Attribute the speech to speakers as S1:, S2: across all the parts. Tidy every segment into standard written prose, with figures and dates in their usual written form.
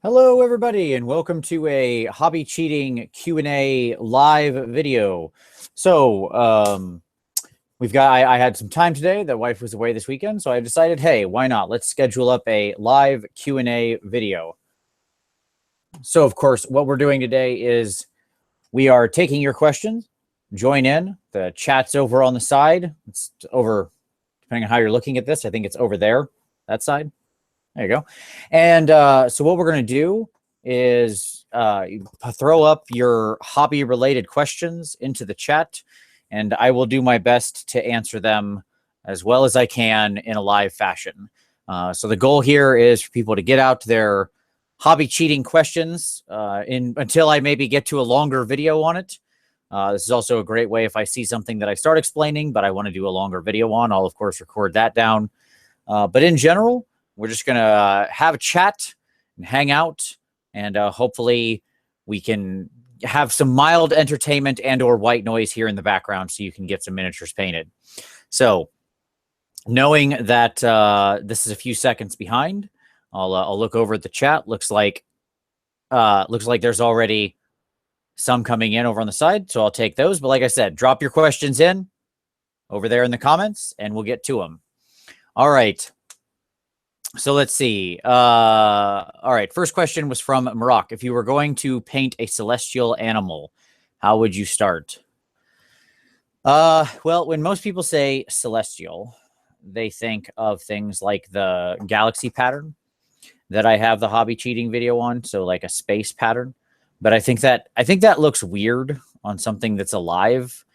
S1: Hello, everybody, and welcome to a hobby cheating Q&A live video. So, I had some time today. The wife was away this weekend, so I decided, hey, why not? Let's schedule up a live Q&A video. So, of course, what we're doing today is we are taking your questions. Join in. The chat's over on the side. It's over, depending on how you're looking at this. I think it's over there, that side. There you go. And so what we're going to do is throw up your hobby-related questions into the chat, and I will do my best to answer them as well as I can in a live fashion. So the goal here is for people to get out their hobby cheating questions until I maybe get to a longer video on it. This is also a great way if I see something that I start explaining, but I want to do a longer video on, I'll, of course, record that down. But in general, we're just going to have a chat and hang out, and hopefully we can have some mild entertainment and or white noise here in the background so you can get some miniatures painted. So knowing that this is a few seconds behind, I'll look over at the chat. Looks like there's already some coming in over on the side, so I'll take those. But like I said, drop your questions in over there in the comments, and we'll get to them. All right. So let's see. All right. First question was from Maroc. If you were going to paint a celestial animal, how would you start? Well, when most people say celestial, they think of things like the galaxy pattern that I have the hobby cheating video on. So like a space pattern. But I think that looks weird on something that's alive.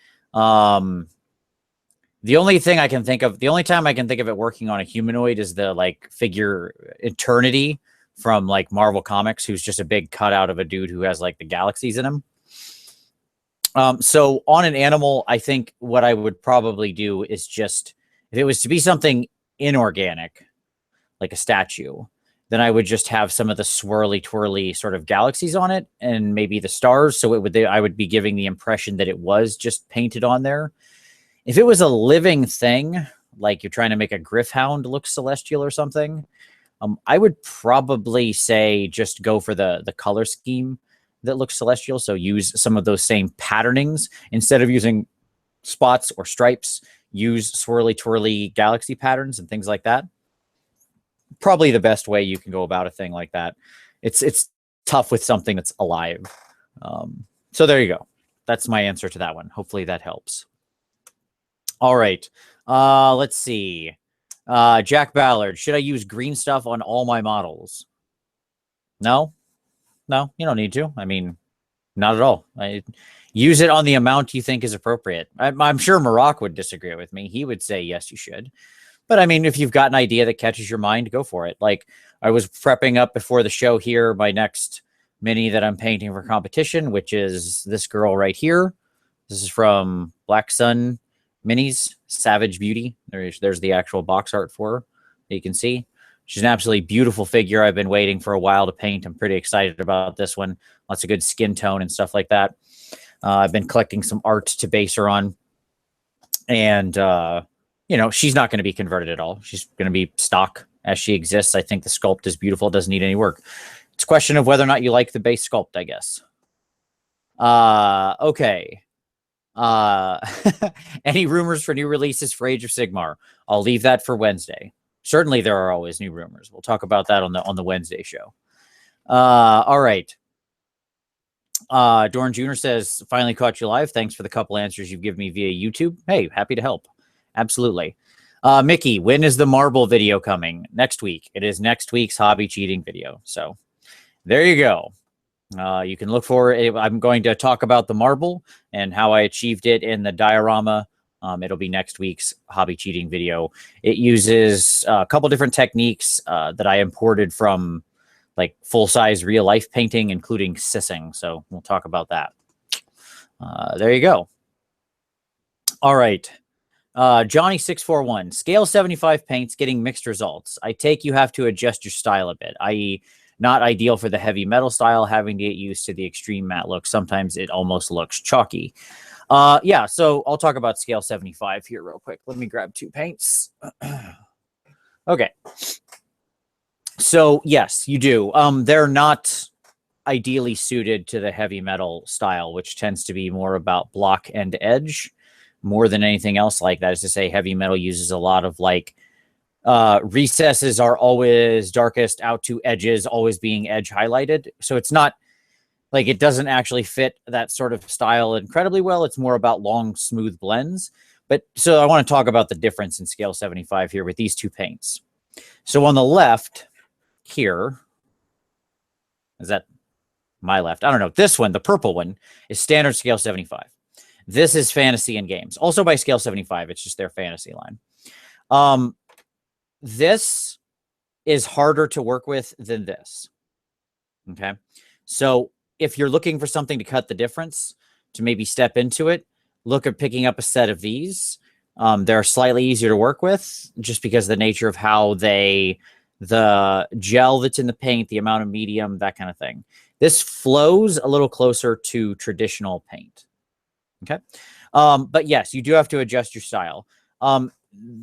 S1: The only thing I can think of, the only time I can think of it working on a humanoid is the like figure Eternity from like Marvel Comics, who's just a big cutout of a dude who has like the galaxies in him. So on an animal, I think what I would probably do is just, if it was to be something inorganic, like a statue, then I would just have some of the swirly twirly sort of galaxies on it and maybe the stars. So I would be giving the impression that it was just painted on there. If it was a living thing, like you're trying to make a Griffhound look celestial or something, I would probably say just go for the color scheme that looks celestial. So use some of those same patternings. Instead of using spots or stripes, use swirly twirly galaxy patterns and things like that. Probably the best way you can go about a thing like that. It's tough with something that's alive. So there you go. That's my answer to that one. Hopefully that helps. All right. Let's see. Jack Ballard, should I use green stuff on all my models? No, you don't need to. I mean, not at all. Use it on the amount you think is appropriate. I'm sure Maroc would disagree with me. He would say, yes, you should. But I mean, if you've got an idea that catches your mind, go for it. Like I was prepping up before the show here, my next mini that I'm painting for competition, which is this girl right here. This is from Black Sun Minis, Savage Beauty. There's the actual box art for her that you can see. She's an absolutely beautiful figure. I've been waiting for a while to paint. I'm pretty excited about this one. Lots of good skin tone and stuff like that. I've been collecting some art to base her on. And, you know, she's not going to be converted at all. She's going to be stock as she exists. I think the sculpt is beautiful. It doesn't need any work. It's a question of whether or not you like the base sculpt, I guess. Okay. Any rumors for new releases for Age of Sigmar? I'll leave that for Wednesday. Certainly there are always new rumors. We'll talk about that on the Wednesday show. All right. Dorn Jr. says, finally caught you live. Thanks for the couple answers you've given me via YouTube. Hey, happy to help. Absolutely. Mickey, when is the marble video coming? Next week. It is next week's hobby cheating video. So there you go. You can look for it. I'm going to talk about the marble and how I achieved it in the diorama. It'll be next week's hobby cheating video. It uses a couple different techniques that I imported from like full-size real-life painting, including sissing. So we'll talk about that. There you go. All right. Johnny641, scale 75 paints getting mixed results. I take you have to adjust your style a bit, i.e., not ideal for the heavy metal style, having to get used to the extreme matte look. Sometimes it almost looks chalky. Yeah, so I'll talk about scale 75 here real quick. Let me grab two paints. Okay. So yes, you do. They're not ideally suited to the heavy metal style, which tends to be more about block and edge more than anything else like that. Is to say, heavy metal uses a lot of like recesses are always darkest out to edges, always being edge highlighted. So it's not like it doesn't actually fit that sort of style incredibly well. It's more about long, smooth blends. But so I want to talk about the difference in scale 75 here with these two paints. So on the left here, is that my left? I don't know. This one, the purple one, is standard scale 75. This is fantasy and games, also by scale 75. It's just their fantasy line. This is harder to work with than this. Okay. So if you're looking for something to cut the difference, to maybe step into it, look at picking up a set of these. They're slightly easier to work with just because of the nature of how the gel that's in the paint, the amount of medium, that kind of thing. This flows a little closer to traditional paint. Okay. But yes, you do have to adjust your style.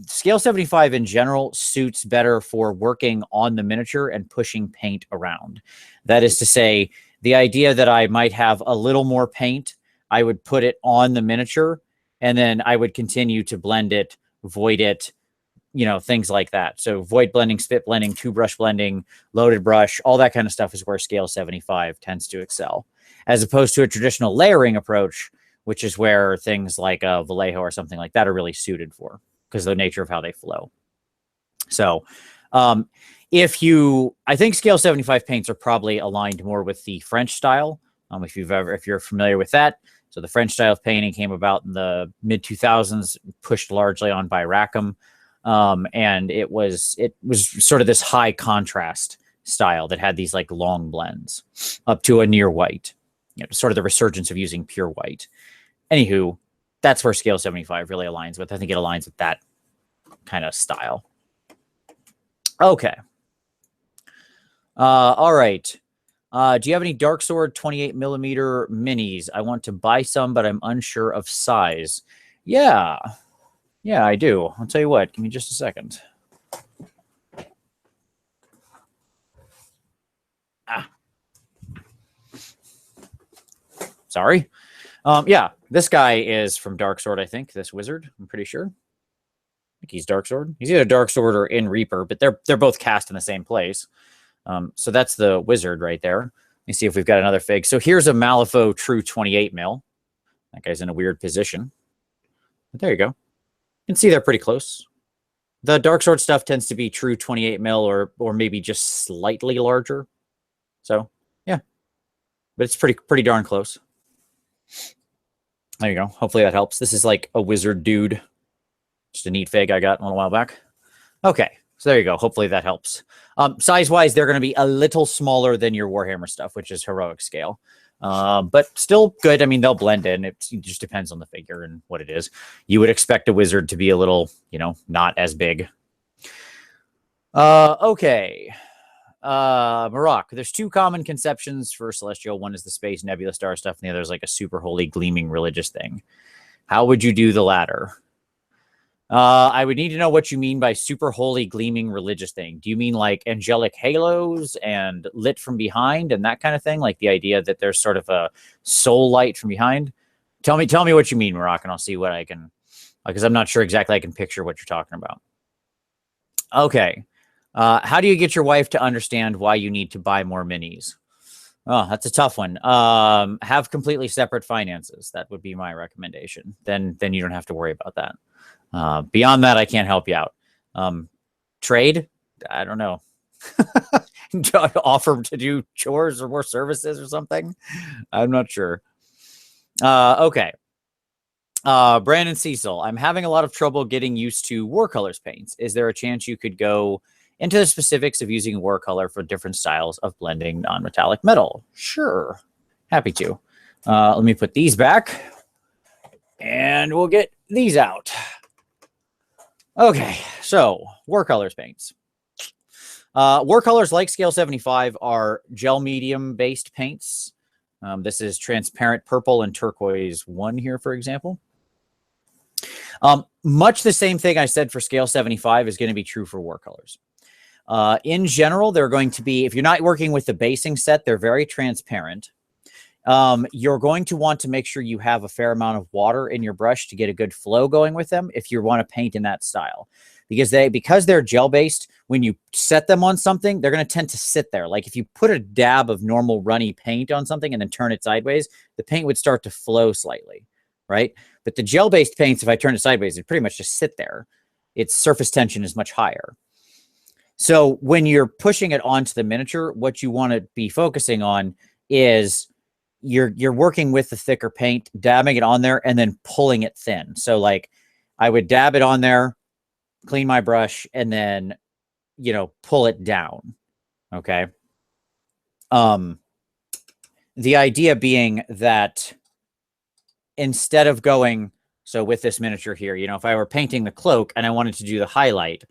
S1: Scale 75 in general suits better for working on the miniature and pushing paint around. That is to say, the idea that I might have a little more paint, I would put it on the miniature and then I would continue to blend it, void it, you know, things like that. So void blending, spit blending, two brush blending, loaded brush, all that kind of stuff is where scale 75 tends to excel, as opposed to a traditional layering approach, which is where things like a Vallejo or something like that are really suited for because of the nature of how they flow. So I think scale 75 paints are probably aligned more with the French style. If you're familiar with that. So the French style of painting came about in the mid 2000s, pushed largely on by Rackham. And it was sort of this high contrast style that had these like long blends up to a near white, you know, sort of the resurgence of using pure white. Anywho, that's where scale 75 really aligns with. I think it aligns with that kind of style. Okay. All right. Do you have any Dark Sword 28 millimeter minis? I want to buy some, but I'm unsure of size. Yeah, I do. I'll tell you what. Give me just a second. Sorry. Yeah, this guy is from Dark Sword, I think. This wizard, I'm pretty sure. I think he's Dark Sword. He's either Dark Sword or in Reaper, but they're both cast in the same place. So that's the wizard right there. Let me see if we've got another fig. So here's a Malifaux True 28 mil. That guy's in a weird position. But there you go. You can see they're pretty close. The Dark Sword stuff tends to be true 28 mil or maybe just slightly larger. So yeah, but it's pretty darn close. There you go. Hopefully that helps. This is like a wizard dude. Just a neat fig I got a little while back. Okay, so there you go. Hopefully that helps. Size-wise, they're going to be a little smaller than your Warhammer stuff, which is heroic scale. But still good. I mean, they'll blend in. It just depends on the figure and what it is. You would expect a wizard to be a little, you know, not as big. Okay. Marak, there's two common conceptions for Celestial. One is the space nebula star stuff, and the other is like a super holy gleaming religious thing. How would you do the latter? I would need to know what you mean by super holy gleaming religious thing. Do you mean like angelic halos and lit from behind and that kind of thing? Like the idea that there's sort of a soul light from behind? Tell me what you mean, Marak, and I'll see what I can, because I'm not sure exactly I can picture what you're talking about. Okay. How do you get your wife to understand why you need to buy more minis? Oh, that's a tough one. Have completely separate finances. That would be my recommendation. Then you don't have to worry about that. Beyond that, I can't help you out. Trade? I don't know. Offer to do chores or more services or something? I'm not sure. Okay. Brandon Cecil, I'm having a lot of trouble getting used to watercolors paints. Is there a chance you could go into the specifics of using watercolor for different styles of blending non-metallic metal? Sure. Happy to. Let me put these back and we'll get these out. Okay, so watercolors paints. Watercolors like Scale 75 are gel medium based paints. This is transparent purple and turquoise 1 here, for example. Much the same thing I said for Scale 75 is going to be true for watercolors. In general, they're going to be, if you're not working with the basing set, they're very transparent. You're going to want to make sure you have a fair amount of water in your brush to get a good flow going with them if you want to paint in that style. Because they're gel-based, when you set them on something, they're going to tend to sit there. Like if you put a dab of normal runny paint on something and then turn it sideways, the paint would start to flow slightly, right? But the gel-based paints, if I turn it sideways, it pretty much just sit there. Its surface tension is much higher. So when you're pushing it onto the miniature, what you want to be focusing on is you're working with the thicker paint, dabbing it on there, and then pulling it thin. So like I would dab it on there, clean my brush, and then, you know, pull it down. Okay. The idea being that instead of going, so with this miniature here, you know, if I were painting the cloak and I wanted to do the highlight,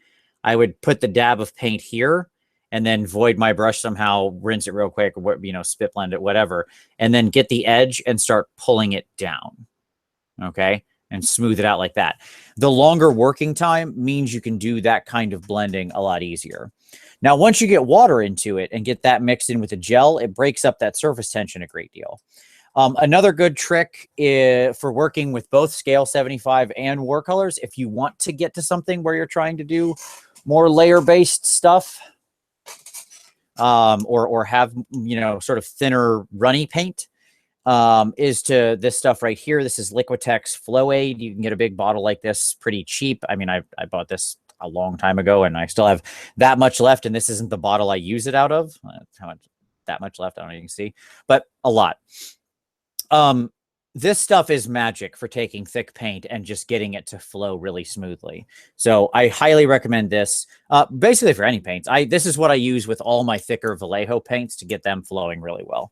S1: I would put the dab of paint here and then void my brush somehow, rinse it real quick, or, you know, spit blend it, whatever, and then get the edge and start pulling it down. Okay. And smooth it out like that. The longer working time means you can do that kind of blending a lot easier. Now, once you get water into it and get that mixed in with the gel, it breaks up that surface tension a great deal. Another good trick for working with both scale 75 and watercolors, if you want to get to something where you're trying to do more layer-based stuff, or have, you know, sort of thinner runny paint, is to this stuff right here. This is Liquitex Fluid. You can get a big bottle like this pretty cheap. I mean, I bought this a long time ago and I still have that much left, and this isn't the bottle I use it out of. How much, that much left, I don't even see, but a lot. This stuff is magic for taking thick paint and just getting it to flow really smoothly. So I highly recommend this, basically for any paints. This is what I use with all my thicker Vallejo paints to get them flowing really well.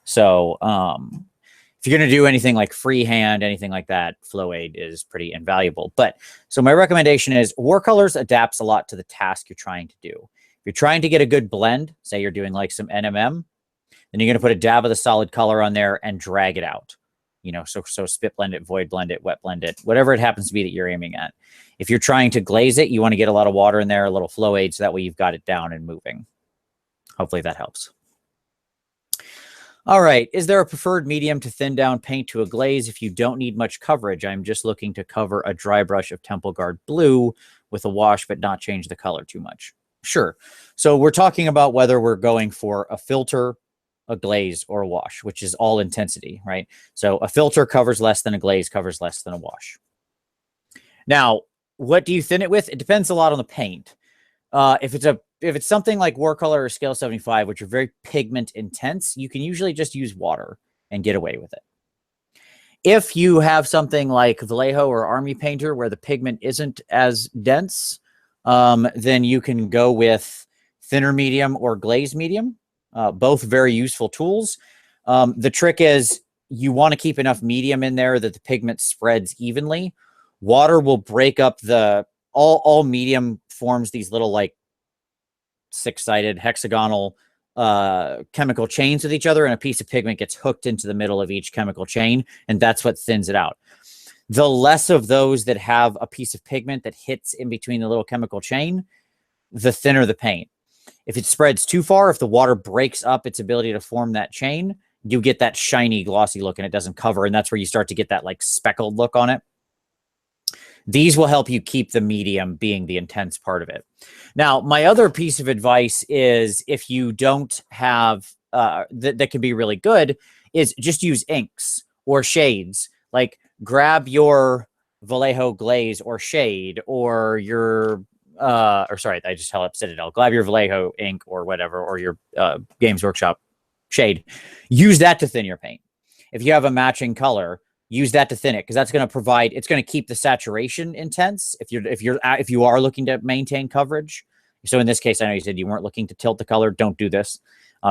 S1: So if you're going to do anything like freehand, anything like that, Fluid is pretty invaluable. But so my recommendation is watercolors adapts a lot to the task you're trying to do. If you're trying to get a good blend, say you're doing like some NMM, then you're going to put a dab of the solid color on there and drag it out. You know, so spit blend it, void blend it, wet blend it, whatever it happens to be that you're aiming at. If you're trying to glaze it, you want to get a lot of water in there, a little Fluid, so that way you've got it down and moving. Hopefully that helps. All right. Is there a preferred medium to thin down paint to a glaze if you don't need much coverage? I'm just looking to cover a dry brush of Temple Guard blue with a wash, but not change the color too much. Sure. So we're talking about whether we're going for a filter, a glaze, or a wash, which is all intensity, right? So a filter covers less than a glaze, covers less than a wash. Now, what do you thin it with? It depends a lot on the paint. If it's something like watercolor or scale 75, which are very pigment intense, you can usually just use water and get away with it. If you have something like Vallejo or Army Painter where the pigment isn't as dense, then you can go with thinner medium or glaze medium. Both very useful tools. The trick is you want to keep enough medium in there that the pigment spreads evenly. Water will break up all medium forms these little like six-sided hexagonal chemical chains with each other, and a piece of pigment gets hooked into the middle of each chemical chain, and that's what thins it out. The less of those that have a piece of pigment that hits in between the little chemical chain, the thinner the paint. If it spreads too far, if the water breaks up its ability to form that chain, you get that shiny, glossy look and it doesn't cover, and that's where you start to get that like speckled look on it. These will help you keep the medium being the intense part of it. Now, my other piece of advice is if you don't have, that can be really good, is just use inks or shades. Like grab your Vallejo glaze or shade, or your, or sorry, I just held up Citadel. Grab your Vallejo ink or whatever, or your Games Workshop shade. Use that to thin your paint. If you have a matching color, use that to thin it, because that's going to provide, it's going to keep the saturation intense if you are looking to maintain coverage. So in this case, I know you said you weren't looking to tilt the color. Don't do this.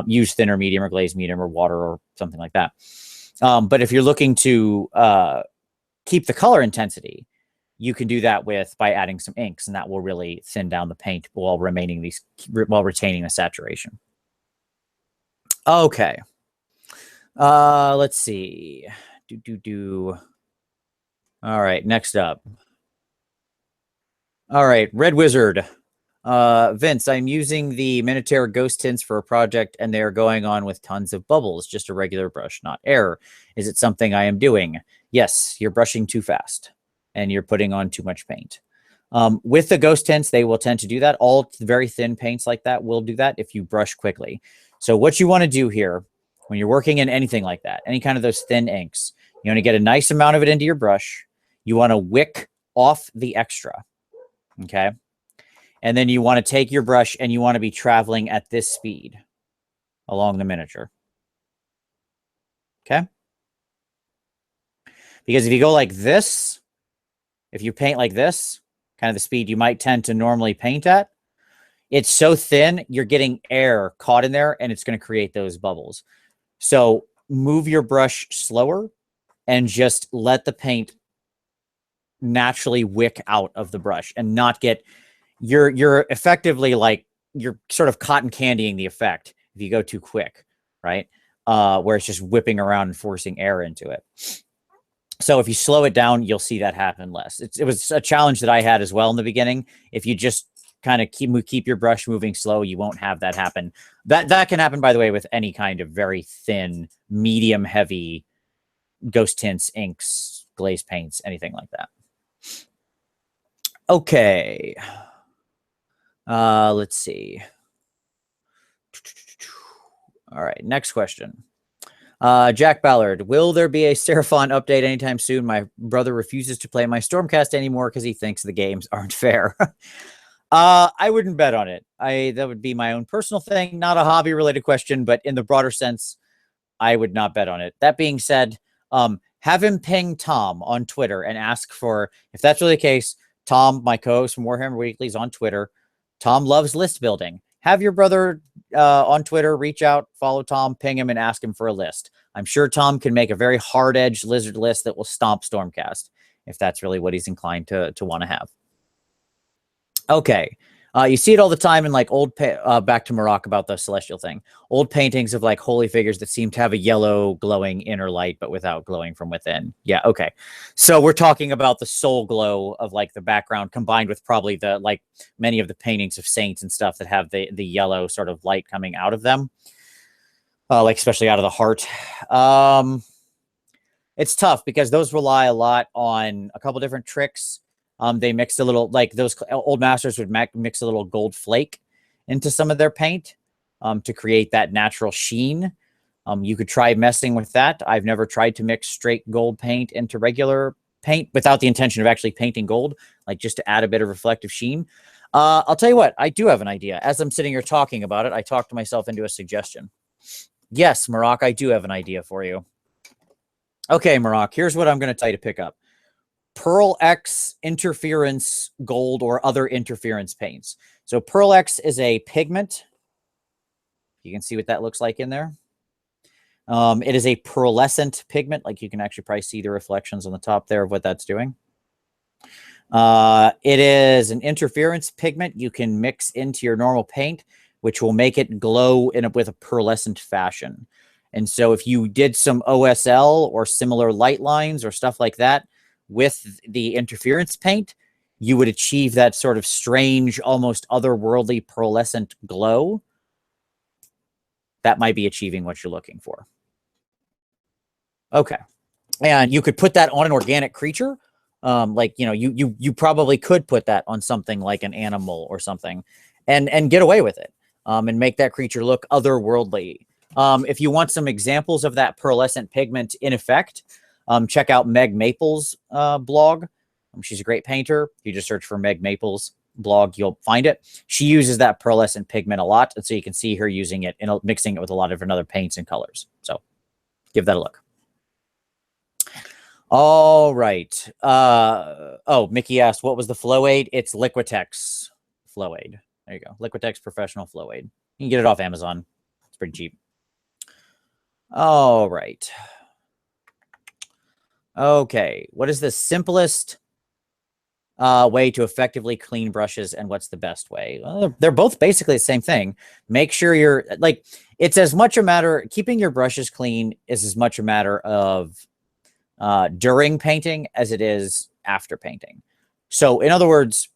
S1: Use thinner medium or glaze medium or water or something like that. But if you're looking to keep the color intensity, you can do that by adding some inks, and that will really thin down the paint while retaining the saturation. Okay. Let's see. All right, next up. All right, Red Wizard. Vince, I'm using the Minotaur ghost tints for a project and they're going on with tons of bubbles, just a regular brush, not air. Is it something I am doing? Yes, you're brushing too fast and you're putting on too much paint. With the ghost tints, they will tend to do that. All very thin paints like that will do that if you brush quickly. So what you want to do here when you're working in anything like that, any kind of those thin inks, you want to get a nice amount of it into your brush. You want to wick off the extra. Okay. And then you want to take your brush and you want to be traveling at this speed along the miniature. Okay. Because if you go like this, if you paint like this, kind of the speed you might tend to normally paint at, it's so thin, you're getting air caught in there and it's going to create those bubbles. So move your brush slower and just let the paint naturally wick out of the brush and not get, you're effectively like, you're sort of cotton candying the effect if you go too quick, right? Where it's just whipping around and forcing air into it. So if you slow it down, you'll see that happen less. It was a challenge that I had as well in the beginning. If you just kind of keep your brush moving slow, you won't have that happen. That can happen, by the way, with any kind of very thin, medium heavy ghost tints, inks, glaze paints, anything like that. Okay. Let's see. All right, next question. Jack Ballard, will there be a Serifon update anytime soon? My brother refuses to play my Stormcast anymore because he thinks the games aren't fair. I wouldn't bet on it. That would be my own personal thing, not a hobby related question, but in the broader sense, I would not bet on it. That being said, have him ping Tom on Twitter and ask for, if that's really the case, Tom, my co-host from Warhammer Weekly, is on Twitter. Tom loves list building. Have your brother on Twitter reach out, follow Tom, ping him, and ask him for a list. I'm sure Tom can make a very hard-edged lizard list that will stomp Stormcast, if that's really what he's inclined to want to have. Okay. You see it all the time in like old, back to Maroc about the celestial thing, old paintings of like holy figures that seem to have a yellow glowing inner light, but without glowing from within. Yeah. Okay. So we're talking about the soul glow of like the background combined with probably the, like many of the paintings of saints and stuff that have the yellow sort of light coming out of them. Like especially out of the heart. It's tough because those rely a lot on a couple different tricks. They mixed a little, like those old masters would mix a little gold flake into some of their paint to create that natural sheen. You could try messing with that. I've never tried to mix straight gold paint into regular paint without the intention of actually painting gold, like just to add a bit of reflective sheen. I'll tell you what, I do have an idea. As I'm sitting here talking about it, I talked myself into a suggestion. Yes, Maroc, I do have an idea for you. Okay, Maroc, here's what I'm going to tell you to pick up. Pearl X interference gold or other interference paints. So Pearl X is a pigment. You can see what that looks like in there. It is a pearlescent pigment. Like you can actually probably see the reflections on the top there of what that's doing. It is an interference pigment you can mix into your normal paint, which will make it glow with a pearlescent fashion. And so if you did some OSL or similar light lines or stuff like that, with the interference paint, you would achieve that sort of strange, almost otherworldly pearlescent glow. That might be achieving what you're looking for. Okay. And you could put that on an organic creature. Like, you know, you probably could put that on something like an animal or something and get away with it and make that creature look otherworldly. If you want some examples of that pearlescent pigment in effect, check out Meg Maples' blog. She's a great painter. You just search for Meg Maples' blog, you'll find it. She uses that pearlescent pigment a lot, and so you can see her using it and mixing it with a lot of different other paints and colors. So give that a look. All right. Oh, Mickey asked, what was the flow aid? It's Liquitex flow aid. There you go. Liquitex Professional Flow Aid. You can get it off Amazon. It's pretty cheap. All right. Okay. What is the simplest way to effectively clean brushes, and what's the best way? Well, they're both basically the same thing. Make sure you're like, it's as much a matter, keeping your brushes clean is as much a matter of during painting as it is after painting. So in other words,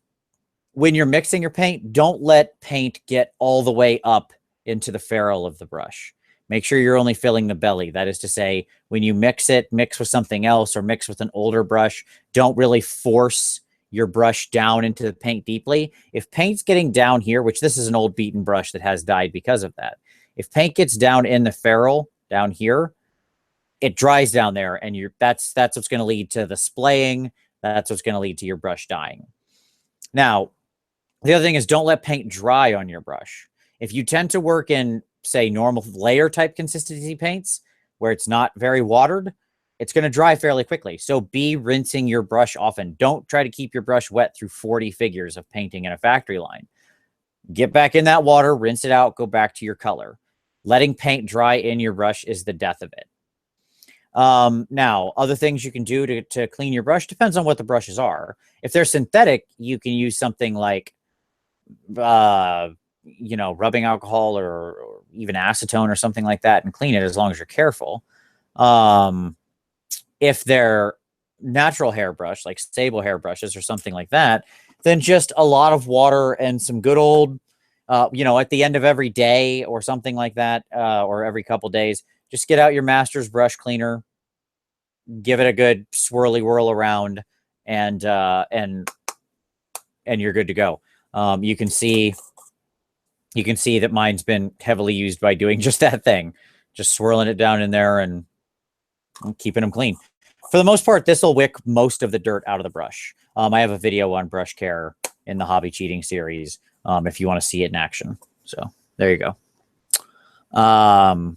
S1: when you're mixing your paint, don't let paint get all the way up into the ferrule of the brush. Make sure you're only filling the belly. That is to say, when you mix it, mix with something else or mix with an older brush. Don't really force your brush down into the paint deeply. If paint's getting down here, which this is an old beaten brush that has died because of that. If paint gets down in the ferrule down here, it dries down there, and that's what's going to lead to the splaying. That's what's going to lead to your brush dying. Now, the other thing is don't let paint dry on your brush. If you tend to work in, say, normal layer type consistency paints where it's not very watered, it's going to dry fairly quickly. So be rinsing your brush often. Don't try to keep your brush wet through 40 figures of painting in a factory line. Get back in that water, rinse it out, go back to your color. Letting paint dry in your brush is the death of it. Now, other things you can do to clean your brush depends on what the brushes are. If they're synthetic, you can use something like, you know, rubbing alcohol or even acetone or something like that and clean it as long as you're careful. If they're natural hairbrush, like sable hairbrushes or something like that, then just a lot of water and some good old, you know, at the end of every day or something like that, or every couple days, just get out your master's brush cleaner, give it a good swirly whirl around, and you're good to go. You can see that mine's been heavily used by doing just that thing, just swirling it down in there and keeping them clean. For the most part, this will wick most of the dirt out of the brush. I have a video on brush care in the Hobby Cheating series if you want to see it in action. So there you go.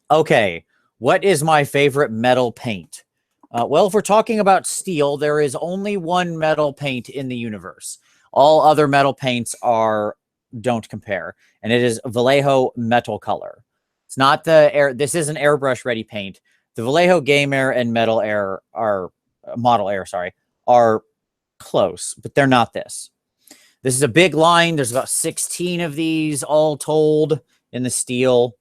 S1: Okay, what is my favorite metal paint? Well, if we're talking about steel, there is only one metal paint in the universe. All other metal paints don't compare, and it is Vallejo Metal Color. It's not the air. This is an airbrush ready paint. The Vallejo Game Air and Metal Air Model Air, sorry, are close, but they're not this. This is a big line. There's about 16 of these all told in the steel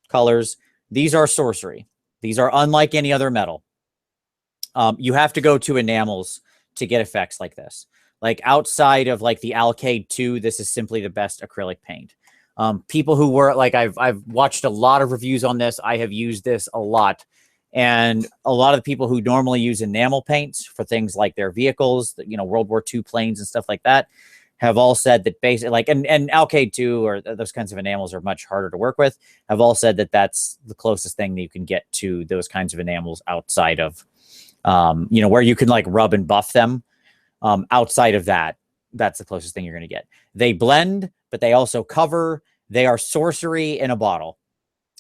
S1: colors. These are sorcery. These are unlike any other metal. You have to go to enamels to get effects like this. Like outside of like the Alcade 2, this is simply the best acrylic paint. People who were like, I've watched a lot of reviews on this. I have used this a lot. And a lot of the people who normally use enamel paints for things like their vehicles, you know, World War II planes and stuff like that, have all said that basically, like, and Alcade 2 or those kinds of enamels are much harder to work with, have all said that that's the closest thing that you can get to those kinds of enamels outside of, you know, where you can like rub and buff them. Outside of that, that's the closest thing you're going to get. They blend, but they also cover. They are sorcery in a bottle.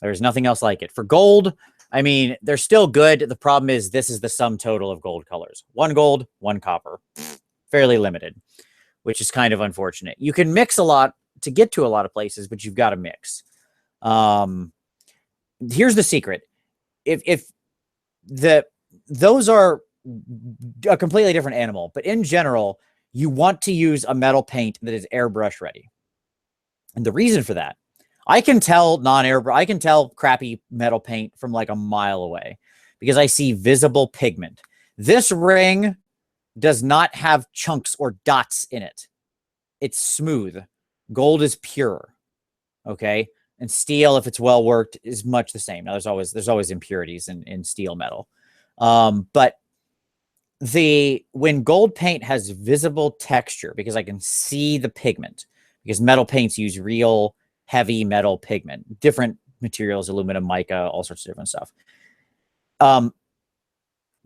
S1: There's nothing else like it. For gold, I mean, they're still good. The problem is this is the sum total of gold colors. One gold, one copper. Fairly limited, which is kind of unfortunate. You can mix a lot to get to a lot of places, but you've got to mix. Here's the secret. Those are a completely different animal, but in general, you want to use a metal paint that is airbrush ready. And the reason for that, I can tell I can tell crappy metal paint from like a mile away because I see visible pigment. This ring does not have chunks or dots in it. It's smooth. Gold is pure. Okay. And steel, if it's well worked, is much the same. Now there's always impurities in steel metal. But when gold paint has visible texture, because I can see the pigment, because metal paints use real heavy metal pigment, different materials, aluminum, mica, all sorts of different stuff.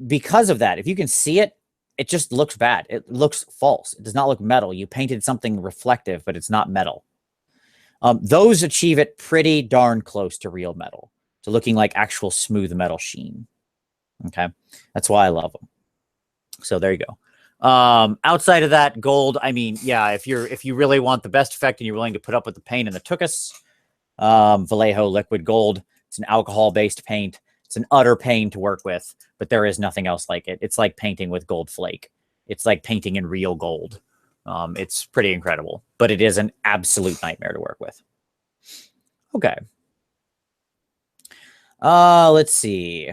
S1: Because of that, if you can see it, it just looks bad. It looks false. It does not look metal. You painted something reflective, but it's not metal. Those achieve it pretty darn close to real metal, to looking like actual smooth metal sheen. Okay. That's why I love them. So there you go. Outside of that, gold, I mean, yeah, if you really want the best effect and you're willing to put up with the pain and the tuchus, Vallejo Liquid Gold, it's an alcohol-based paint. It's an utter pain to work with, but there is nothing else like it. It's like painting with gold flake. It's like painting in real gold. It's pretty incredible, but it is an absolute nightmare to work with. Okay. Let's see.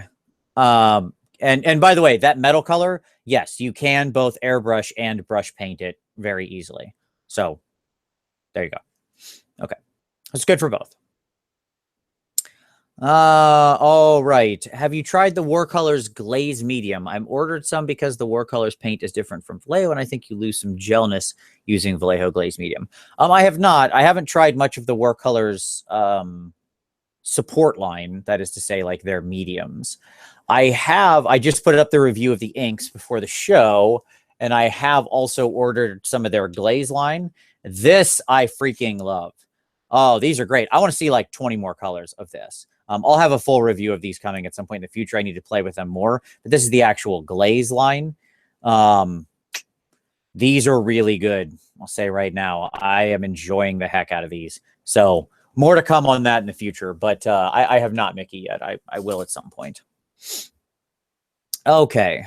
S1: And by the way, that metal color, yes, you can both airbrush and brush paint it very easily. So there you go. Okay. It's good for both. All right. Have you tried the Watercolors Glaze Medium? I'm ordered some because the Watercolors paint is different from Vallejo, and I think you lose some gelness using Vallejo Glaze Medium. I have not. I haven't tried much of the Watercolors support line, that is to say, like their mediums. I just put up the review of the inks before the show, and I have also ordered some of their glaze line. This I freaking love. Oh, these are great. I want to see like 20 more colors of this. I'll have a full review of these coming at some point in the future. I need to play with them more, but this is the actual glaze line. These are really good. I'll say right now, I am enjoying the heck out of these. So more to come on that in the future, but I have not Mickey yet. I will at some point. Okay.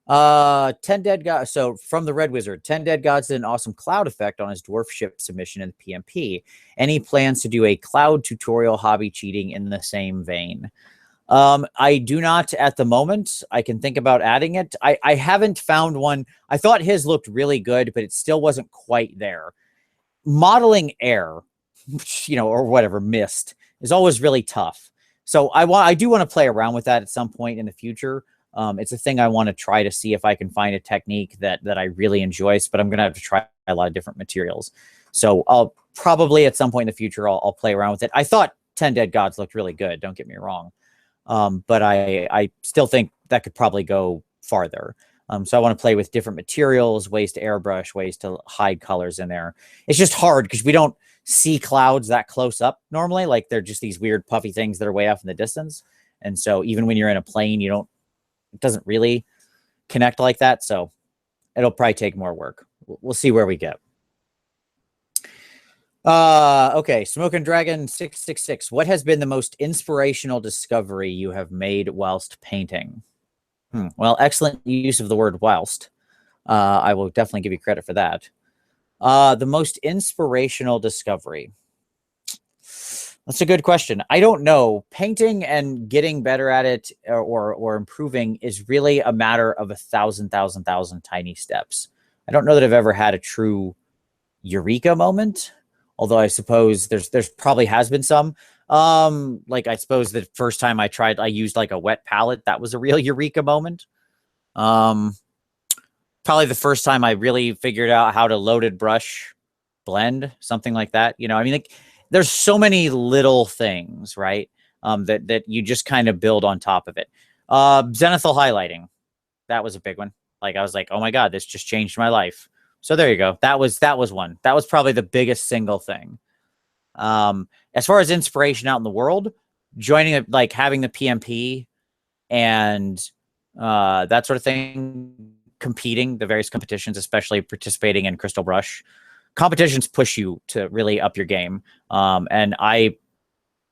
S1: 10 Dead Gods. So from the Red Wizard, 10 Dead Gods did an awesome cloud effect on his dwarf ship submission in the PMP. Any plans to do a cloud tutorial hobby cheating in the same vein? I do not at the moment. I can think about adding it. I haven't found one. I thought his looked really good, but it still wasn't quite there. Modeling air, or whatever, mist, is always really tough. So I do want to play around with that at some point in the future. It's a thing I want to try to see if I can find a technique that I really enjoy, but I'm going to have to try a lot of different materials. So I'll probably at some point in the future, I'll play around with it. I thought 10 Dead Gods looked really good. Don't get me wrong. But I still think that could probably go farther. So I want to play with different materials, ways to airbrush, ways to hide colors in there. It's just hard because we don't see clouds that close up normally. Like they're just these weird puffy things that are way off in the distance. And so even when you're in a plane, it doesn't really connect like that. So it'll probably take more work. We'll see where we get. Okay. Smoking Dragon 666. What has been the most inspirational discovery you have made whilst painting? Well, excellent use of the word whilst. I will definitely give you credit for that. The most inspirational discovery. That's a good question. I don't know. Painting and getting better at it or improving is really a matter of 1,000 tiny steps. I don't know that I've ever had a true eureka moment, although I suppose there's probably has been some. Like I suppose the first time I used like a wet palette. That was a real eureka moment. Probably the first time I really figured out how to loaded brush blend, something like that. I mean, like, there's so many little things, right? That you just kind of build on top of it. Zenithal highlighting. That was a big one. Like, I was like, oh my God, this just changed my life. So there you go. That was one. That was probably the biggest single thing. As far as inspiration out in the world, joining like having the PMP and that sort of thing, competing, the various competitions, especially participating in Crystal Brush. Competitions push you to really up your game. And I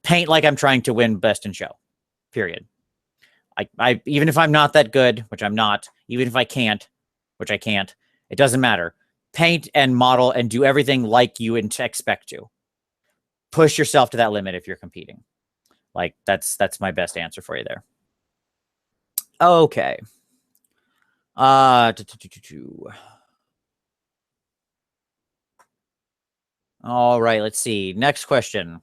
S1: paint like I'm trying to win best in show, period. I even if I'm not that good, which I'm not, even if I can't, which I can't, it doesn't matter. Paint and model and do everything like you expect to. Push yourself to that limit if you're competing. Like that's my best answer for you there. Okay. All right, let's see. Next question.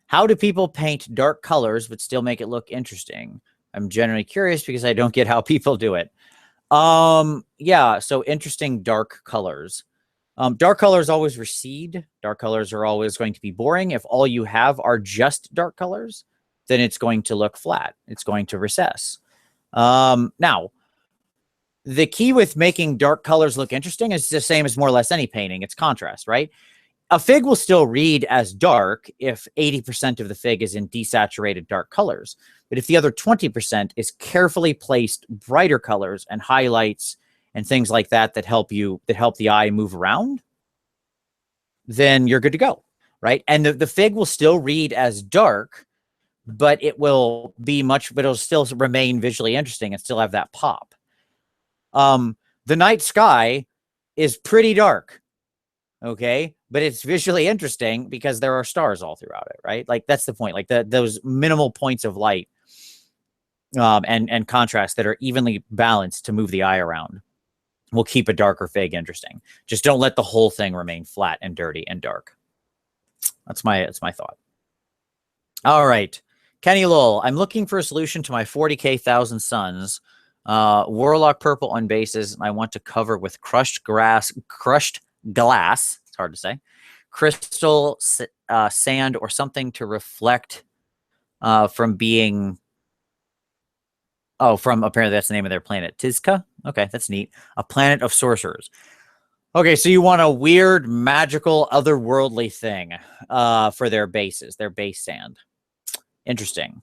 S1: How do people paint dark colors but still make it look interesting? I'm generally curious because I don't get how people do it. Yeah, so interesting dark colors. Dark colors always recede. Dark colors are always going to be boring. If all you have are just dark colors, then it's going to look flat. It's going to recess. Now, the key with making dark colors look interesting is the same as more or less any painting. It's contrast, right? A fig will still read as dark if 80% of the fig is in desaturated dark colors. But if the other 20% is carefully placed brighter colors and highlights and things like that that help the eye move around, then you're good to go, right? And the fig will still read as dark, but it'll still remain visually interesting and still have that pop. The night sky is pretty dark, okay? But it's visually interesting because there are stars all throughout it, right? Like that's the point. Like those minimal points of light and contrast that are evenly balanced to move the eye around will keep a darker fig interesting. Just don't let the whole thing remain flat and dirty and dark. That's my thought. All right. Kenny Lowell, I'm looking for a solution to my 40K Thousand Suns. Warlock purple on bases, and I want to cover with crushed glass. It's hard to say. Crystal, sand, or something to reflect from being. Oh, from apparently that's the name of their planet. Tizka? Okay, that's neat. A planet of sorcerers. Okay, so you want a weird, magical, otherworldly thing for their bases, their base sand. Interesting.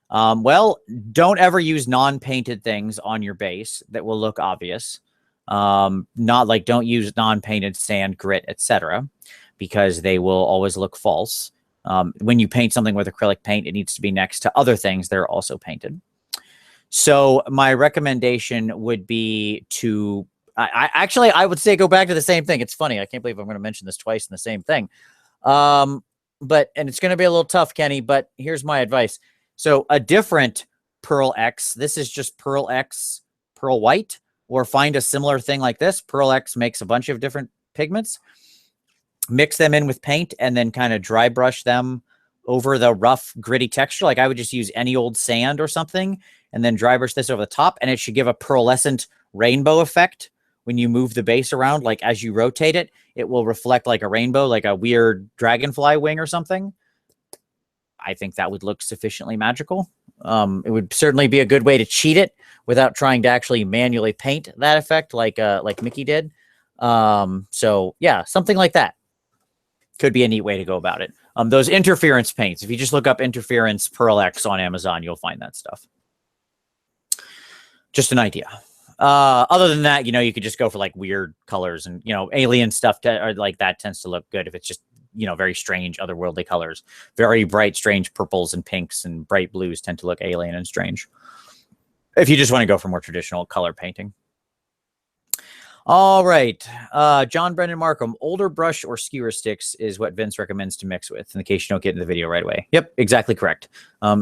S1: Well, don't ever use non-painted things on your base that will look obvious. Not like don't use non-painted sand, grit, etc., because they will always look false. When you paint something with acrylic paint, it needs to be next to other things that are also painted. So my recommendation would be to, I would say go back to the same thing. It's funny. I can't believe I'm going to mention this twice in the same thing. And it's going to be a little tough, Kenny, but here's my advice. So a different Pearl X, this is just Pearl X, Pearl White, or find a similar thing like this. Pearl X makes a bunch of different pigments, mix them in with paint, and then kind of dry brush them over the rough, gritty texture. Like I would just use any old sand or something, and then dry brush this over the top, and it should give a pearlescent rainbow effect. When you move the base around, like as you rotate it, it will reflect like a rainbow, like a weird dragonfly wing or something. I think that would look sufficiently magical. It would certainly be a good way to cheat it without trying to actually manually paint that effect like Mickey did. So yeah, something like that could be a neat way to go about it. Those interference paints, if you just look up interference Pearl X on Amazon, you'll find that stuff. Just an idea. Other than that, you could just go for like weird colors and, alien stuff or like that tends to look good if it's just, very strange, otherworldly colors. Very bright, strange purples and pinks and bright blues tend to look alien and strange. If you just want to go for more traditional color painting. All right. John Brendan Markham, older brush or skewer sticks is what Vince recommends to mix with, in case you don't get in the video right away. Yep, exactly correct.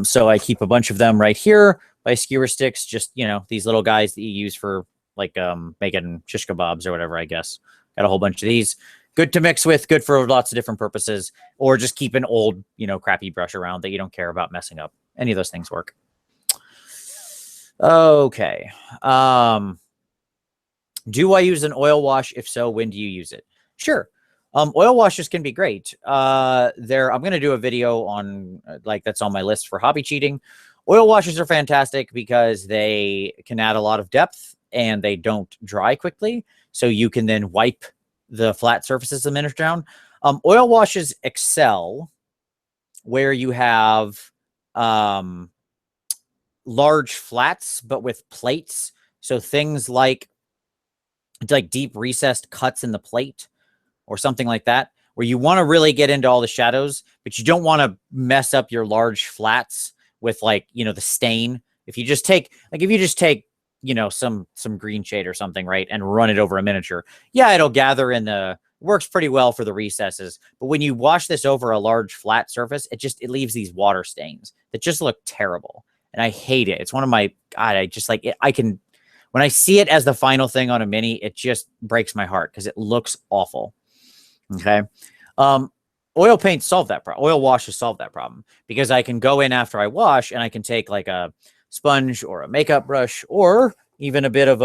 S1: So I keep a bunch of them right here by skewer sticks, just, these little guys that you use for like making shish kebabs or whatever, I guess. Got a whole bunch of these. Good to mix with, good for lots of different purposes, or just keep an old, crappy brush around that you don't care about messing up. Any of those things work. Okay. Do I use an oil wash? If so, when do you use it? Sure. Oil washes can be great. I'm going to do a video on that's on my list for hobby cheating. Oil washes are fantastic because they can add a lot of depth and they don't dry quickly. So you can then wipe the flat surfaces a minute down. Oil washes excel where you have large flats, but with plates. So things like deep recessed cuts in the plate or something like that, where you want to really get into all the shadows, but you don't want to mess up your large flats with the stain. If you just take, some green shade or something, right, and run it over a miniature, yeah, it'll gather in works pretty well for the recesses. But when you wash this over a large flat surface, it leaves these water stains that just look terrible. And I hate it. It's one of my, God, I just like it. When I see it as the final thing on a mini, it just breaks my heart because it looks awful. Okay. Oil paints solve that problem. Oil washes solve that problem because I can go in after I wash and I can take like a sponge or a makeup brush or even a bit of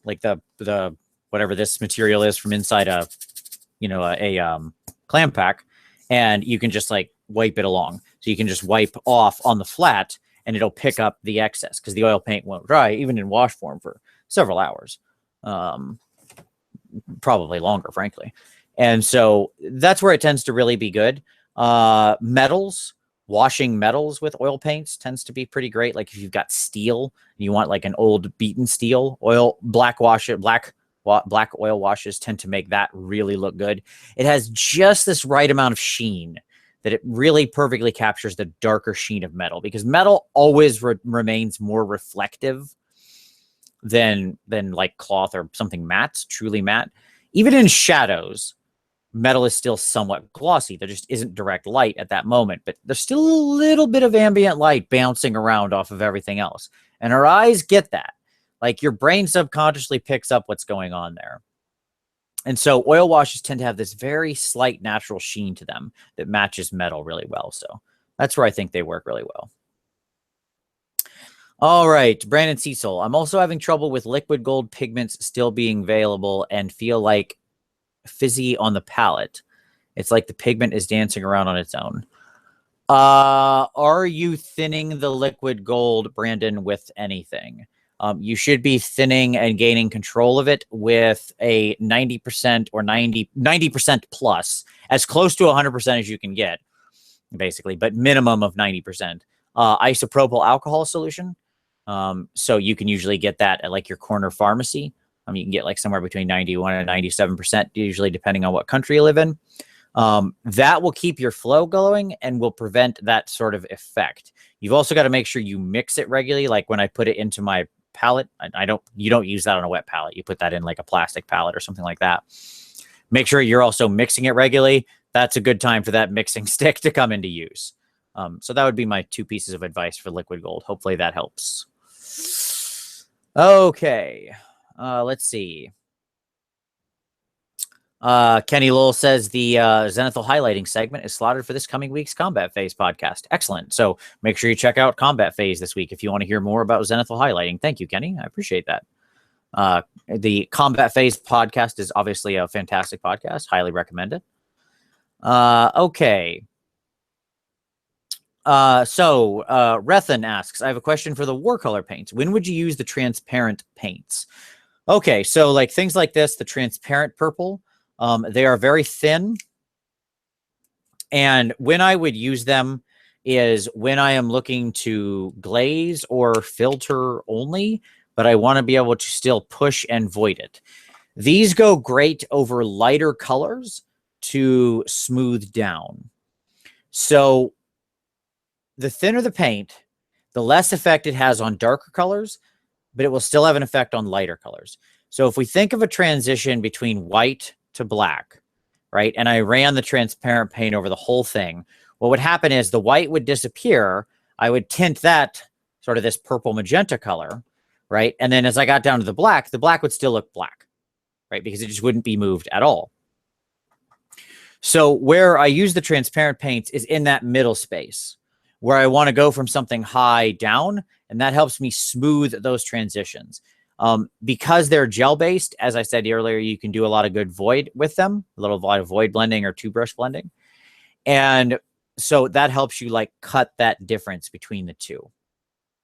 S1: like the whatever this material is from inside a clam pack, and you can just like wipe it along. So you can just wipe off on the flat and it'll pick up the excess because the oil paint won't dry even in wash form for several hours, probably longer, frankly. And so that's where it tends to really be good. Metals, washing metals with oil paints tends to be pretty great. Like if you've got steel and you want like an old beaten steel, black oil washes tend to make that really look good. It has just this right amount of sheen that it really perfectly captures the darker sheen of metal, because metal always remains more reflective than like cloth or something matte, truly matte. Even in shadows, metal is still somewhat glossy. There just isn't direct light at that moment, but there's still a little bit of ambient light bouncing around off of everything else. And our eyes get that. Like your brain subconsciously picks up what's going on there. And so oil washes tend to have this very slight natural sheen to them that matches metal really well. So that's where I think they work really well. All right, Brandon Cecil. I'm also having trouble with liquid gold pigments still being available and feel like fizzy on the palette. It's like the pigment is dancing around on its own. Are you thinning the liquid gold, Brandon, with anything? You should be thinning and gaining control of it with a 90% or 90% plus, as close to 100% as you can get, basically, but minimum of 90%. Isopropyl alcohol solution. So you can usually get that at like your corner pharmacy. You can get like somewhere between 91 and 97%, usually depending on what country you live in. That will keep your flow going and will prevent that sort of effect. You've also got to make sure you mix it regularly. Like when I put it into my palette, you don't use that on a wet palette. You put that in like a plastic palette or something like that. Make sure you're also mixing it regularly. That's a good time for that mixing stick to come into use. So that would be my 2 pieces of advice for liquid gold. Hopefully that helps. Okay. Let's see. Kenny Lowell says the zenithal highlighting segment is slotted for this coming week's Combat Phase podcast. Excellent. So make sure you check out Combat Phase this week if you want to hear more about zenithal highlighting. Thank you, Kenny. I appreciate that. The Combat Phase podcast is obviously a fantastic podcast. Highly recommend it. Okay. So Rethan asks, I have a question for the watercolor paints. When would you use the transparent paints? Okay, so like things like this, the transparent purple, they are very thin. And when I would use them is when I am looking to glaze or filter only, but I want to be able to still push and void it. These go great over lighter colors to smooth down. So the thinner the paint, the less effect it has on darker colors, but it will still have an effect on lighter colors. So if we think of a transition between white to black, right, and I ran the transparent paint over the whole thing, what would happen is the white would disappear. I would tint that sort of this purple magenta color, right? And then as I got down to the black would still look black, right? Because it just wouldn't be moved at all. So where I use the transparent paints is in that middle space where I want to go from something high down, and that helps me smooth those transitions. Because they're gel-based, as I said earlier, you can do a lot of good void with them, a lot of void blending or two-brush blending. And so that helps you like cut that difference between the two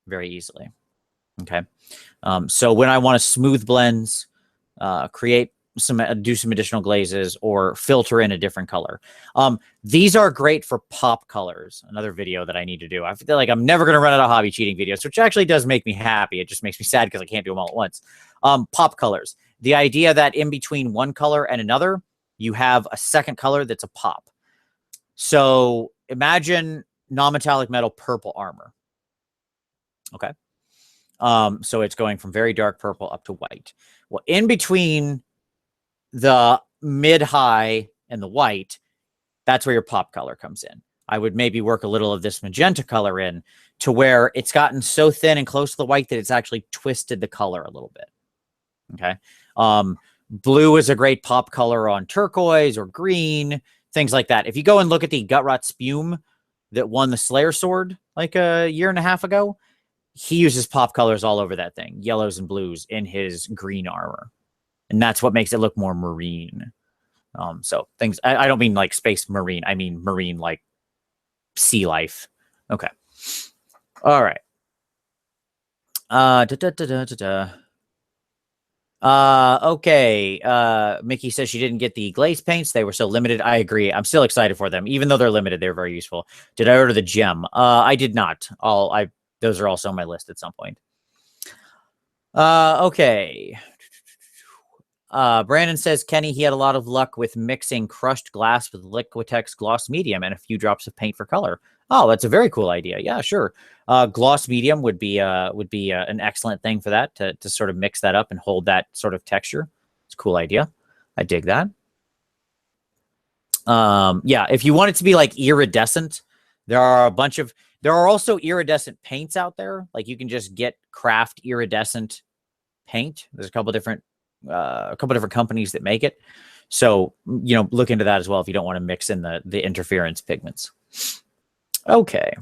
S1: very easily. Okay. So when I want to smooth blends, do some additional glazes or filter in a different color. These are great for pop colors. Another video that I need to do. I feel like I'm never going to run out of hobby cheating videos, which actually does make me happy. It just makes me sad because I can't do them all at once. Pop colors. The idea that in between one color and another, you have a second color that's a pop. So imagine non-metallic metal purple armor. Okay. So it's going from very dark purple up to white. Well, in between the mid-high and the white, that's where your pop color comes in. I would maybe work a little of this magenta color in to where it's gotten so thin and close to the white that it's actually twisted the color a little bit. Okay. Blue is a great pop color on turquoise or green, things like that. If you go and look at the Gutrot Spume that won the Slayer Sword like a year and a half ago, he uses pop colors all over that thing, yellows and blues in his green armor. And that's what makes it look more marine. So things, I don't mean like space marine. I mean marine like sea life. Okay. All right. Okay. Mickey says she didn't get the glaze paints. They were so limited. I agree. I'm still excited for them. Even though they're limited, they're very useful. Did I order the gem? I did not. Those are also on my list at some point. Okay. Brandon says, Kenny, he had a lot of luck with mixing crushed glass with Liquitex gloss medium and a few drops of paint for color. Oh, that's a very cool idea. Yeah, sure. Gloss medium would be an excellent thing for that, to sort of mix that up and hold that sort of texture. It's a cool idea. I dig that. Yeah, if you want it to be like iridescent, there are also iridescent paints out there. Like you can just get craft iridescent paint. There's a couple different companies that make it. So, you know, look into that as well if you don't want to mix in the interference pigments. Okay.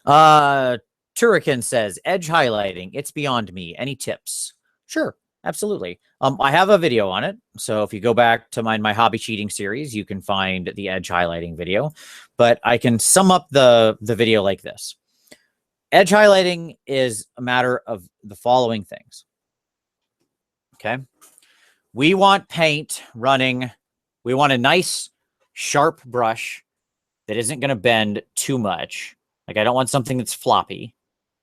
S1: Turrican says, edge highlighting, it's beyond me. Any tips? Sure, absolutely. I have a video on it. So if you go back to my hobby cheating series, you can find the edge highlighting video. But I can sum up the video like this. Edge highlighting is a matter of the following things. Okay. We want paint running. We want a nice, sharp brush that isn't going to bend too much. Like, I don't want something that's floppy.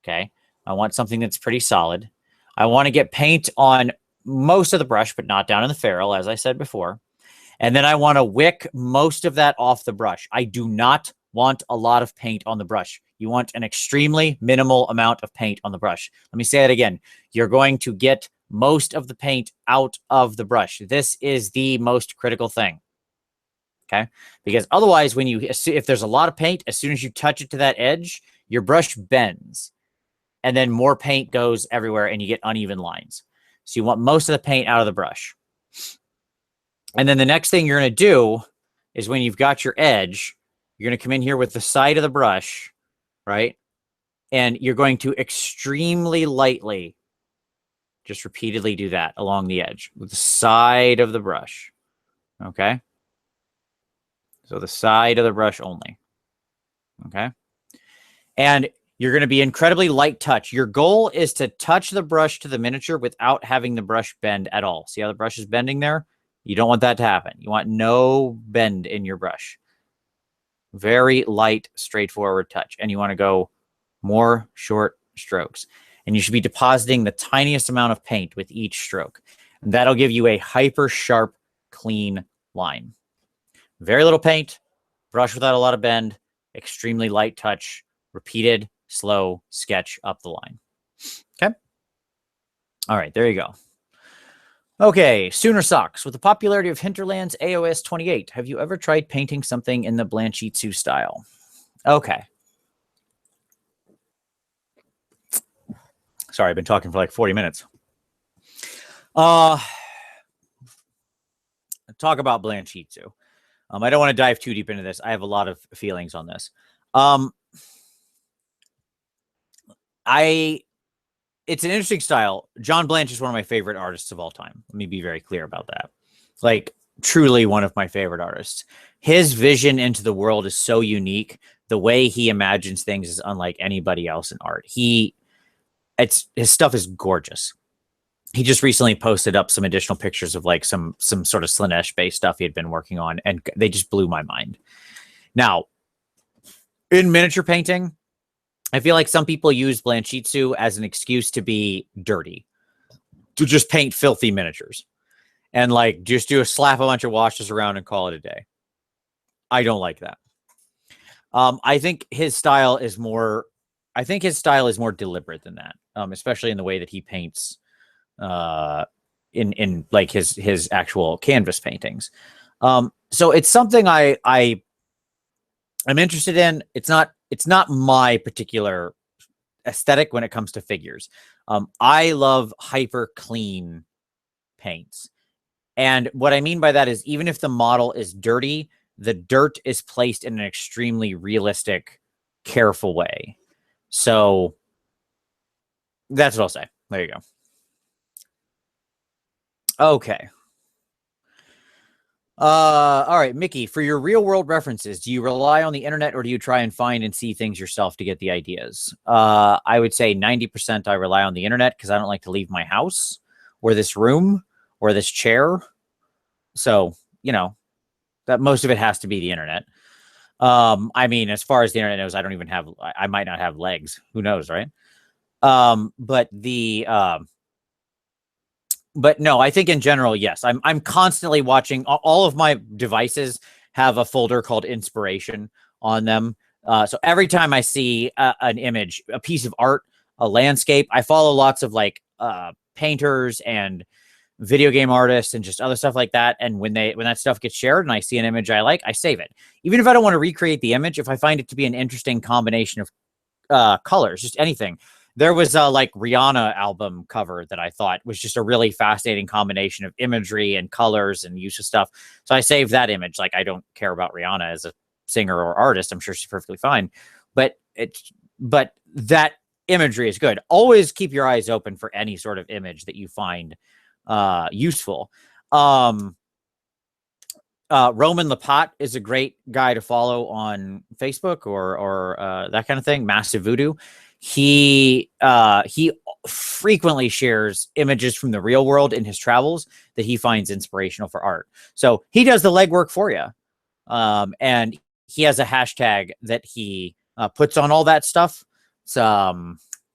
S1: Okay. I want something that's pretty solid. I want to get paint on most of the brush, but not down in the ferrule, as I said before. And then I want to wick most of that off the brush. I do not want a lot of paint on the brush. You want an extremely minimal amount of paint on the brush. Let me say that again. You're going to get most of the paint out of the brush. This is the most critical thing. Okay. Because otherwise, if there's a lot of paint, as soon as you touch it to that edge, your brush bends. And then more paint goes everywhere and you get uneven lines. So you want most of the paint out of the brush. And then the next thing you're going to do is when you've got your edge, you're going to come in here with the side of the brush, right? And you're going to extremely lightly just repeatedly do that along the edge with the side of the brush. Okay. So the side of the brush only. Okay. And you're going to be incredibly light touch. Your goal is to touch the brush to the miniature without having the brush bend at all. See how the brush is bending there? You don't want that to happen. You want no bend in your brush. Very light, straightforward touch. And you want to go more short strokes. And you should be depositing the tiniest amount of paint with each stroke. And that'll give you a hyper sharp, clean line. Very little paint, brush without a lot of bend, extremely light touch, repeated, slow sketch up the line. Okay. All right, there you go. Okay, Sooner Socks. With the popularity of Hinterland's AOS 28, have you ever tried painting something in the Blanchitsu style? Okay. Sorry, I've been talking for like 40 minutes. Talk about Blanchitsu. I don't want to dive too deep into this. I have a lot of feelings on this. It's an interesting style. John Blanche is one of my favorite artists of all time. Let me be very clear about that. Like, truly one of my favorite artists. His vision into the world is so unique. The way he imagines things is unlike anybody else in art. His stuff is gorgeous. He just recently posted up some additional pictures of like some sort of Slanesh-based stuff he had been working on, and they just blew my mind. Now, in miniature painting, I feel like some people use Blanchitsu as an excuse to be dirty, to just paint filthy miniatures, and like just slap a bunch of washes around and call it a day. I don't like that. I think his style is more deliberate than that, especially in the way that he paints in like his actual canvas paintings. So it's something I'm interested in. It's not my particular aesthetic when it comes to figures. I love hyper clean paints. And what I mean by that is even if the model is dirty, the dirt is placed in an extremely realistic, careful way. So that's what I'll say. There you go. Okay. All right, Mickey, for your real world references, do you rely on the internet or do you try and find and see things yourself to get the ideas? I would say 90% I rely on the internet because I don't like to leave my house or this room or this chair. So, you know, that most of it has to be the internet. I mean, as far as the internet knows, I might not have legs. Who knows, right? But no, I think in general, yes, I'm constantly watching. All of my devices have a folder called Inspiration on them. So every time I see an image, a piece of art, a landscape, I follow lots of like painters and video game artists and just other stuff like that. And when that stuff gets shared and I see an image I like, I save it. Even if I don't want to recreate the image, if I find it to be an interesting combination of colors, just anything, There was a like Rihanna album cover that I thought was just a really fascinating combination of imagery and colors and use of stuff. So I saved that image. Like, I don't care about Rihanna as a singer or artist. I'm sure she's perfectly fine, but that imagery is good. Always keep your eyes open for any sort of image that you find useful. Roman Lapat is a great guy to follow on Facebook or that kind of thing. Massive Voodoo. He frequently shares images from the real world in his travels that he finds inspirational for art. So he does the legwork for you. And he has a hashtag that he puts on all that stuff. It's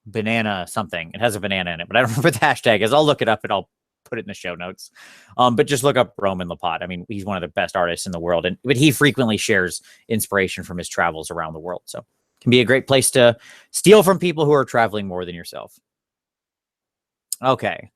S1: banana something. It has a banana in it, but I don't remember what the hashtag is. I'll look it up and I'll put it in the show notes. But just look up Roman Lapat. I mean, he's one of the best artists in the world, but he frequently shares inspiration from his travels around the world. So can be a great place to steal from people who are traveling more than yourself. Okay.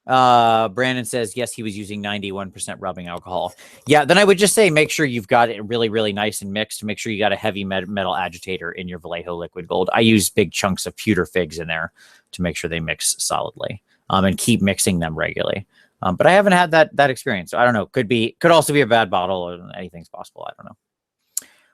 S1: Brandon says, yes, he was using 91% rubbing alcohol. Yeah, then I would just say make sure you've got it really, really nice and mixed. Make sure you got a heavy metal agitator in your Vallejo liquid gold. I use big chunks of pewter figs in there to make sure they mix solidly, and keep mixing them regularly. But I haven't had that experience. So I don't know. Could also be a bad bottle, or anything's possible. I don't know.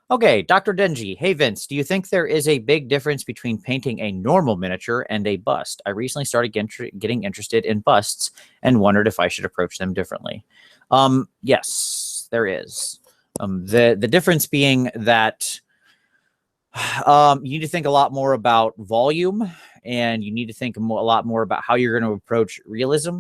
S1: Okay, Dr. Denji. Hey, Vince, do you think there is a big difference between painting a normal miniature and a bust? I recently started getting interested in busts and wondered if I should approach them differently. Yes, there is. The difference being that you need to think a lot more about volume, and you need to think a lot more about how you're going to approach realism.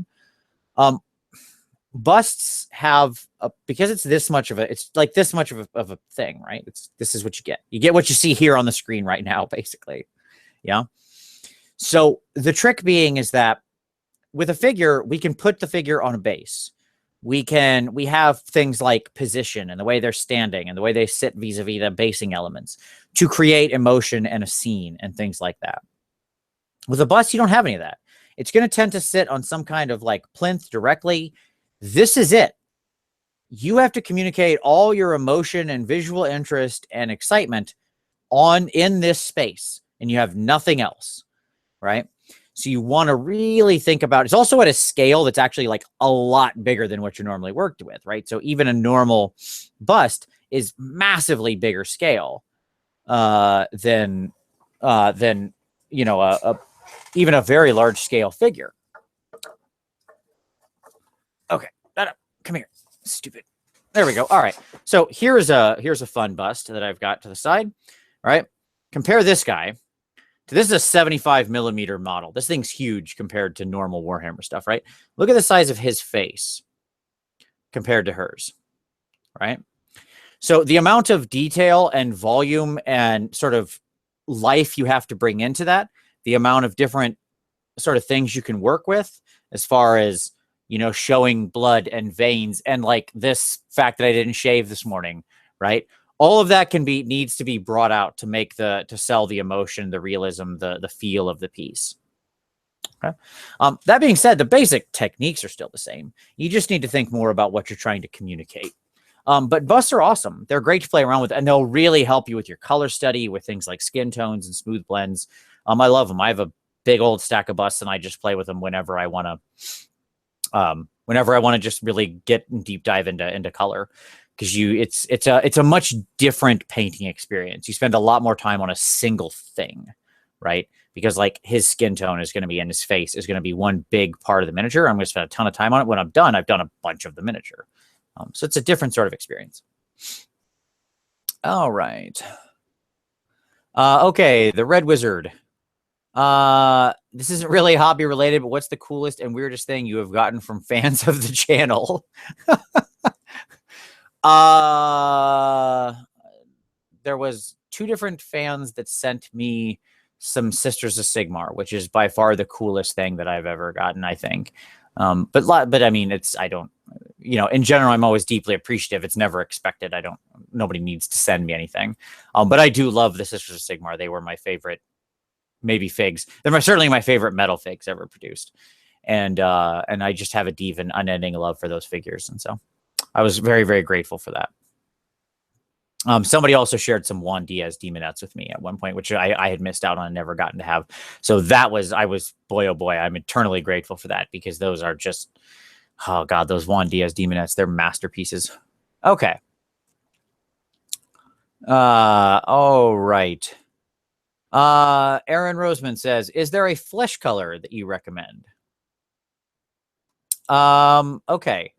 S1: Busts have because it's this much of it's like this much of a thing, right? This is what you get what you see here on the screen right now, basically. Yeah. So the trick being is that with a figure, we can put the figure on a base. We have things like position and the way they're standing and the way they sit vis-a-vis the basing elements to create emotion and a scene and things like that. With a bust, you don't have any of that. It's going to tend to sit on some kind of like plinth directly. This is it. You have to communicate all your emotion and visual interest and excitement in this space, and you have nothing else, right? So you want to really think about, it's also at a scale that's actually like a lot bigger than what you normally worked with, right? So even a normal bust is massively bigger scale than you know, even a very large scale figure. Okay, come here, stupid. There we go. All right. So here's a fun bust that I've got to the side. All right. Compare this guy to this is a 75 millimeter model. This thing's huge compared to normal Warhammer stuff, right? Look at the size of his face compared to hers, right? So the amount of detail and volume and sort of life you have to bring into that, the amount of different sort of things you can work with as far as, you know, showing blood and veins and like this fact that I didn't shave this morning, right? All of that needs to be brought out to sell the emotion, the realism, the feel of the piece. Okay. That being said, the basic techniques are still the same. You just need to think more about what you're trying to communicate. But busts are awesome. They're great to play around with, and they'll really help you with your color study, with things like skin tones and smooth blends. I love them. I have a big old stack of busts, and I just play with them whenever I want to just really get and deep dive into color, because it's a much different painting experience. You spend a lot more time on a single thing, right? Because like his skin tone is going to be in his face is going to be one big part of the miniature. I'm going to spend a ton of time on it. When I'm done, I've done a bunch of the miniature. So it's a different sort of experience. All right. Okay, the Red Wizard. This isn't really hobby related, but what's the coolest and weirdest thing you have gotten from fans of the channel? There was 2 different fans that sent me some Sisters of Sigmar, which is by far the coolest thing that I've ever gotten, I think. But I mean, I don't, you know, in general, I'm always deeply appreciative. It's never expected. Nobody needs to send me anything. But I do love the Sisters of Sigmar. They were my favorite, maybe figs. They're certainly my favorite metal figs ever produced. And I just have a deep and unending love for those figures. And so I was very, very grateful for that. Somebody also shared some Juan Diaz Demonettes with me at one point, which I had missed out on and never gotten to have. So I was, boy, oh boy, I'm eternally grateful for that, because those are just, oh God, those Juan Diaz Demonettes, they're masterpieces. Okay. All right. Aaron Roseman says, is there a flesh color that you recommend? Okay.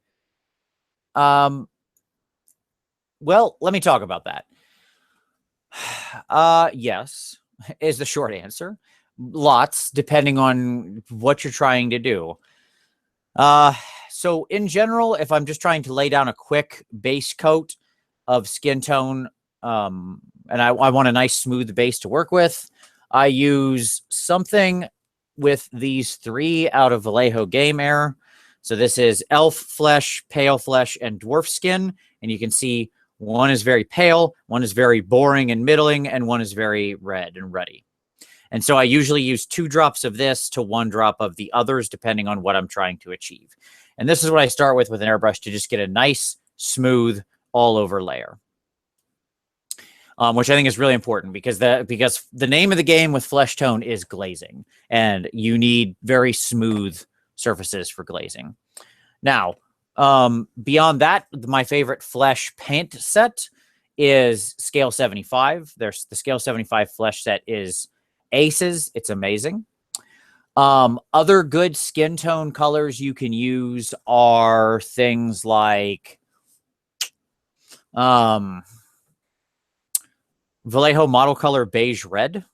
S1: Well, let me talk about that. Yes, is the short answer. Lots, depending on what you're trying to do. So in general, if I'm just trying to lay down a quick base coat of skin tone, and I want a nice smooth base to work with, I use something with these 3 out of Vallejo Game Air. So this is Elf Flesh, Pale Flesh, and Dwarf Skin. And you can see one is very pale, one is very boring and middling, and one is very red and ruddy. And so I usually use 2 drops of this to 1 drop of the others, depending on what I'm trying to achieve. And this is what I start with an airbrush to just get a nice, smooth, all-over layer. Which I think is really important, because the name of the game with flesh tone is glazing, and you need very smooth surfaces for glazing. Now, beyond that, my favorite flesh paint set is Scale 75. There's the Scale 75 flesh set is Aces. It's amazing. Other good skin tone colors you can use are things like Vallejo Model Color Beige Red.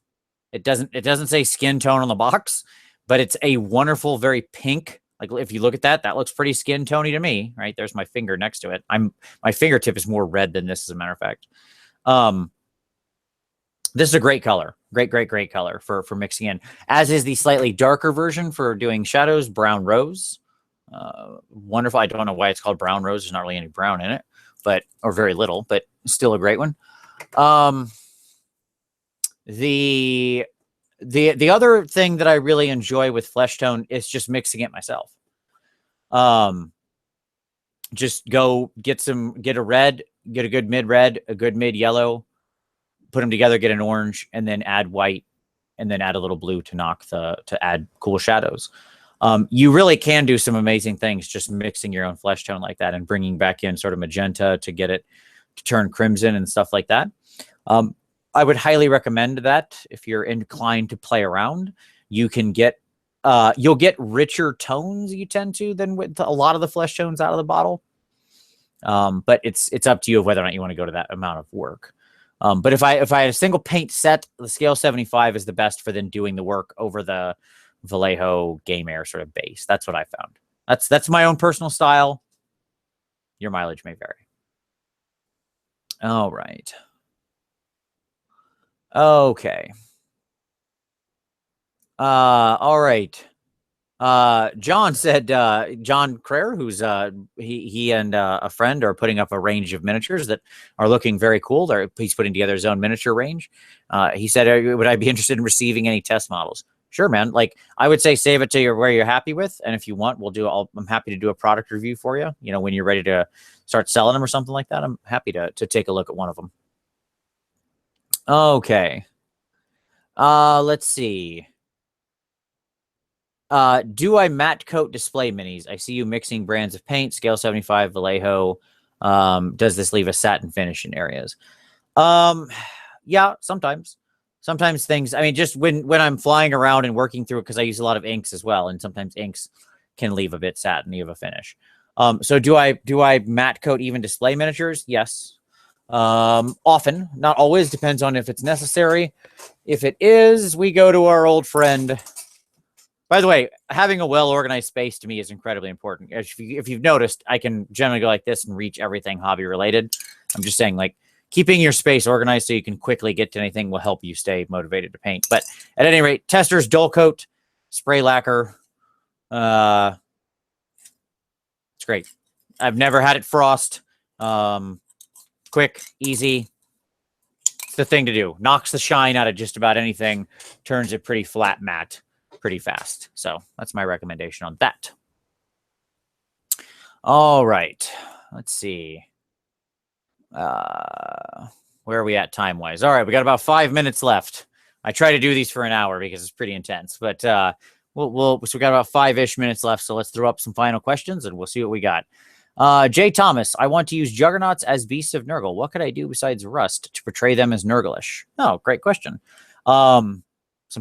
S1: It doesn't say skin tone on the box, but it's a wonderful, very pink. Like, if you look at that, that looks pretty skin tony to me, right? There's my finger next to it. My fingertip is more red than this, as a matter of fact. This is a great color. Great color for mixing in, as is the slightly darker version for doing shadows, Brown Rose. Wonderful. I don't know why it's called Brown Rose. There's not really any brown in it, or very little, but still a great one. The other thing that I really enjoy with flesh tone is just mixing it myself. Just go get a red, get a good mid red, a good mid yellow, put them together, get an orange, and then add white, and then add a little blue to add cool shadows. You really can do some amazing things just mixing your own flesh tone like that, and bringing back in sort of magenta to get it to turn crimson and stuff like that. I would highly recommend that if you're inclined to play around. You can get, you'll get richer tones, you tend to, than with a lot of the flesh tones out of the bottle. But it's up to you of whether or not you want to go to that amount of work. But if I had a single paint set, the Scale 75 is the best for then doing the work over the Vallejo Game Air sort of base. That's what I found. That's my own personal style. Your mileage may vary. All right. Okay. All right. John said, John Crayer, who's he and a friend are putting up a range of miniatures that are looking very cool. He's putting together his own miniature range. He said, would I be interested in receiving any test models? Sure, man. Like, I would say save it to where you're happy with, and if you want, I'm happy to do a product review for you. You know, when you're ready to start selling them or something like that, I'm happy to take a look at one of them. Okay. Let's see. Do I matte coat display minis? I see you mixing brands of paint, Scale 75, Vallejo. Does this leave a satin finish in areas? Yeah, sometimes. Sometimes things, I mean, just when I'm flying around and working through it, because I use a lot of inks as well, and sometimes inks can leave a bit satiny of a finish. So do I matte coat even display miniatures? Yes. Often, not always, depends on if it's necessary. If it is, we go to our old friend. By the way, having a well-organized space to me is incredibly important. If you've noticed, I can generally go like this and reach everything hobby related. I'm just saying, like, keeping your space organized so you can quickly get to anything will help you stay motivated to paint. But at any rate, Testors dull coat, spray lacquer. It's great. I've never had it frost. Quick, easy. It's the thing to do. Knocks the shine out of just about anything. Turns it pretty flat matte pretty fast. So that's my recommendation on that. All right. Let's see. Where are we at time-wise? All right, we got about 5 minutes left. I try to do these for an hour because it's pretty intense, but so we got about 5-ish minutes left, so let's throw up some final questions, and we'll see what we got. Jay Thomas, I want to use Juggernauts as beasts of Nergal. What could I do besides Rust to portray them as Nergalish? Oh, great question. Some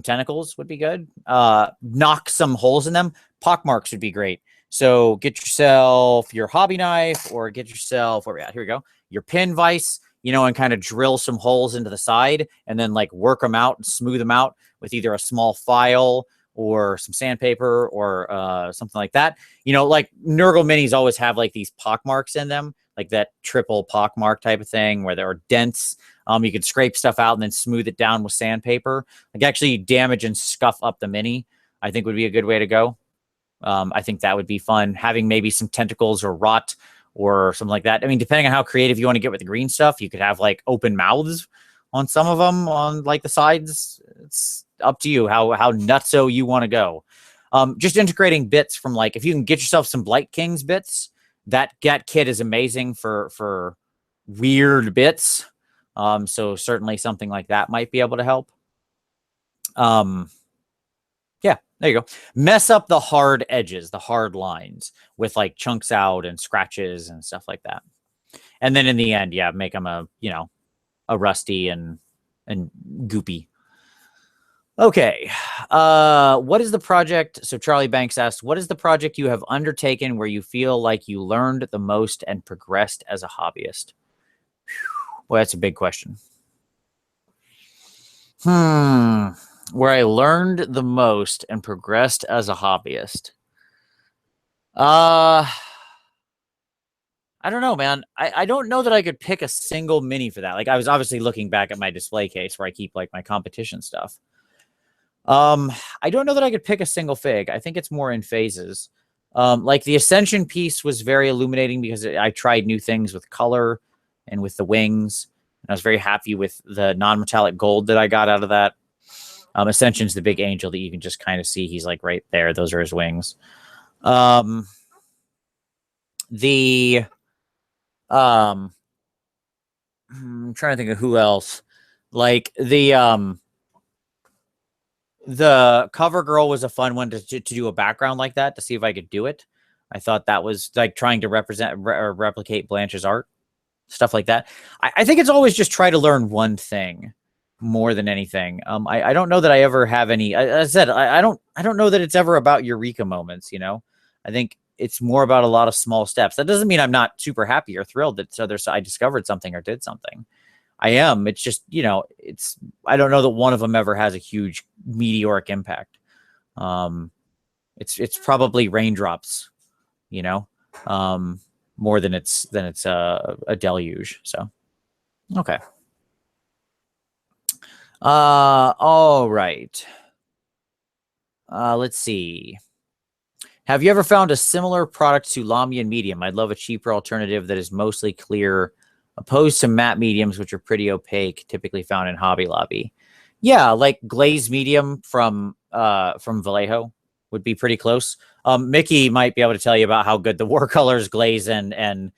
S1: tentacles would be good. Knock some holes in them. Pockmarks would be great. So get yourself your hobby knife, or get yourself, where we at? Here we go. Your pin vise, and kind of drill some holes into the side, and then like work them out and smooth them out with either a small file or some sandpaper or something like that. Like Nergal minis always have like these pockmarks in them, like that triple pockmark type of thing where there are dents. You could scrape stuff out and then smooth it down with sandpaper. Like actually damage and scuff up the mini, I think would be a good way to go. I think that would be fun. Having maybe some tentacles or rot or something like that. I mean, depending on how creative you want to get with the green stuff, you could have like open mouths on some of them on like the sides. It's up to you how nutso you want to go. Just integrating bits from like, if you can get yourself some Blight Kings bits, that kit is amazing for weird bits. So certainly something like that might be able to help. Yeah, there you go. Mess up the hard edges, the hard lines with like chunks out and scratches and stuff like that. And then in the end, yeah, make them a rusty and goopy. Okay. What is the project? So Charlie Banks asked, what is the project you have undertaken where you feel like you learned the most and progressed as a hobbyist? Well, that's a big question. Where I learned the most and progressed as a hobbyist. I don't know, man. I don't know that I could pick a single mini for that. Like, I was obviously looking back at my display case where I keep like my competition stuff. I don't know that I could pick a single fig. I think it's more in phases. Like the Ascension piece was very illuminating because I tried new things with color and with the wings. And I was very happy with the non-metallic gold that I got out of that. Ascension's the big angel that you can just kind of see. He's like right there. Those are his wings. I'm trying to think of who else. Like the cover girl was a fun one to do a background like that, to see if I could do it. I thought that was like trying to replicate Blanche's art, stuff like that. I think it's always just try to learn one thing more than anything. I don't know that I ever have any. I said I don't know that it's ever about eureka moments. I think it's more about a lot of small steps. That doesn't mean I'm not super happy or thrilled that I discovered something or did something. I am. It's just, I don't know that one of them ever has a huge meteoric impact. It's probably raindrops, more than it's a deluge. So, okay. All right. Let's see. Have you ever found a similar product to Lamian medium? I'd love a cheaper alternative that is mostly clear, opposed to matte mediums, which are pretty opaque, typically found in Hobby Lobby. Yeah, like Glaze medium from Vallejo would be pretty close. Mickey might be able to tell you about how good the Warcolors Glaze and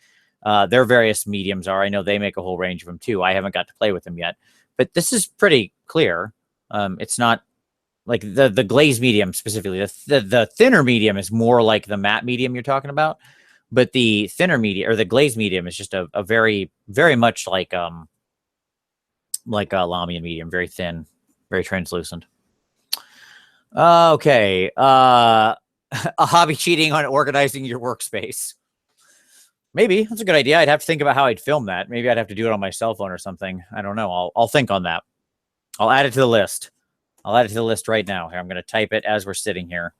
S1: their various mediums are. I know they make a whole range of them too. I haven't got to play with them yet, but this is pretty clear. It's not like the Glaze medium specifically. The thinner medium is more like the matte medium you're talking about. But the thinner medium or the Glaze medium is just a very, very much like a Lamian medium, very thin, very translucent. Okay. A hobby cheating on organizing your workspace. Maybe that's a good idea. I'd have to think about how I'd film that. Maybe I'd have to do it on my cell phone or something. I don't know. I'll think on that. I'll add it to the list. I'll add it to the list right now. Here, I'm going to type it as we're sitting here.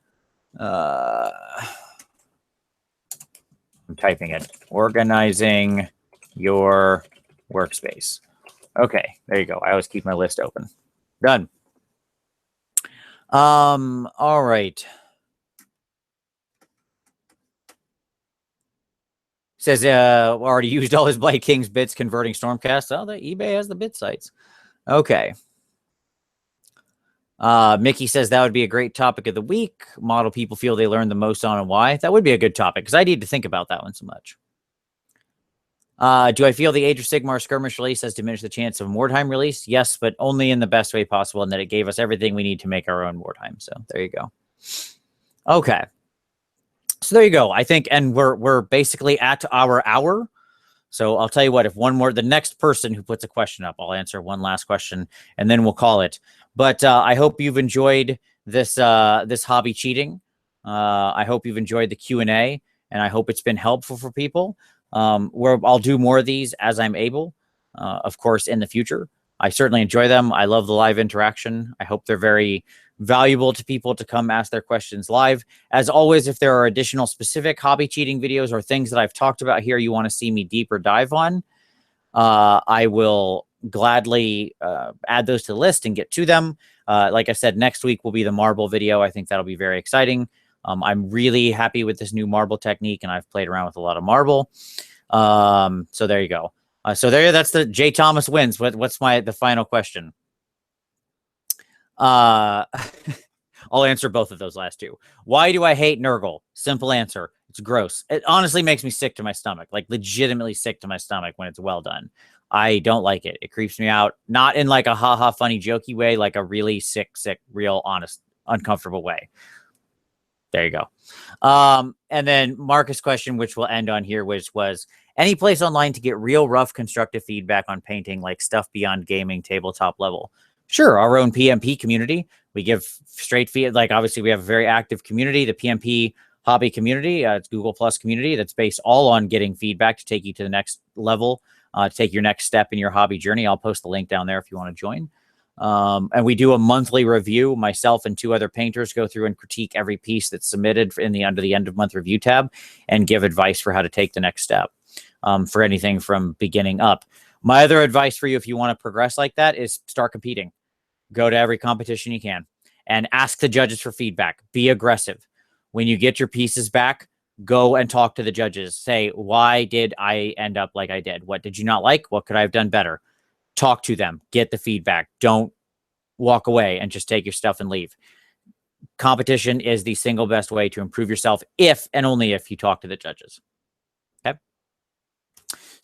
S1: I'm typing it. Organizing your workspace. Okay, there you go. I always keep my list open. Done. All right. Says already used all his Blight King's bits converting Stormcast. Oh, the eBay has the bit sites. Okay. Mickey says that would be a great topic of the week. Model people feel they learn the most on and why. That would be a good topic because I need to think about that one so much. Do I feel the Age of Sigmar skirmish release has diminished the chance of wartime release? Yes, but only in the best way possible, and that it gave us everything we need to make our own wartime. So there you go. Okay. So there you go. I think, and we're basically at our hour. So I'll tell you what, if the next person who puts a question up, I'll answer one last question and then we'll call it. But I hope you've enjoyed this hobby cheating. I hope you've enjoyed the Q&A, and I hope it's been helpful for people. I'll do more of these as I'm able, of course, in the future. I certainly enjoy them. I love the live interaction. I hope they're very valuable to people to come ask their questions live. As always, if there are additional specific hobby cheating videos or things that I've talked about here you want to see me deeper dive on, I will gladly add those to the list and get to them. Like I said, next week will be the marble video. I think that'll be very exciting. I'm really happy with this new marble technique, and I've played around with a lot of marble. So there you go. That's the J. Thomas wins. What's the final question? I'll answer both of those last two. Why do I hate Nergal? Simple answer. It's gross. It honestly makes me sick to my stomach, like legitimately sick to my stomach when it's well done. I don't like it. It creeps me out. Not in like a haha funny jokey way, like a really sick, real honest, uncomfortable way. There you go. And then Marcus' question, which we'll end on here, which was any place online to get real rough constructive feedback on painting, like stuff beyond gaming tabletop level. Sure, our own PMP community. We give straight feed. Like obviously we have a very active community, the PMP hobby community. It's Google Plus community that's based all on getting feedback to take you to the next level, to take your next step in your hobby journey. I'll post the link down there if you want to join. And we do a monthly review. Myself and two other painters go through and critique every piece that's submitted under the end of month review tab and give advice for how to take the next step, for anything from beginning up. My other advice for you, if you want to progress like that, is start competing. Go to every competition you can and ask the judges for feedback. Be aggressive. When you get your pieces back, go and talk to the judges. Say, why did I end up like I did? What did you not like? What could I have done better? Talk to them. Get the feedback. Don't walk away and just take your stuff and leave. Competition is the single best way to improve yourself if and only if you talk to the judges. Okay.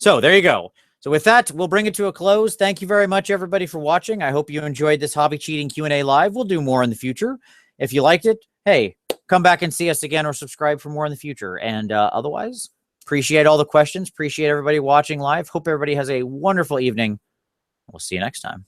S1: So there you go. So with that, we'll bring it to a close. Thank you very much, everybody, for watching. I hope you enjoyed this hobby cheating Q&A live. We'll do more in the future. If you liked it, hey, come back and see us again or subscribe for more in the future. And otherwise, appreciate all the questions. Appreciate everybody watching live. Hope everybody has a wonderful evening. We'll see you next time.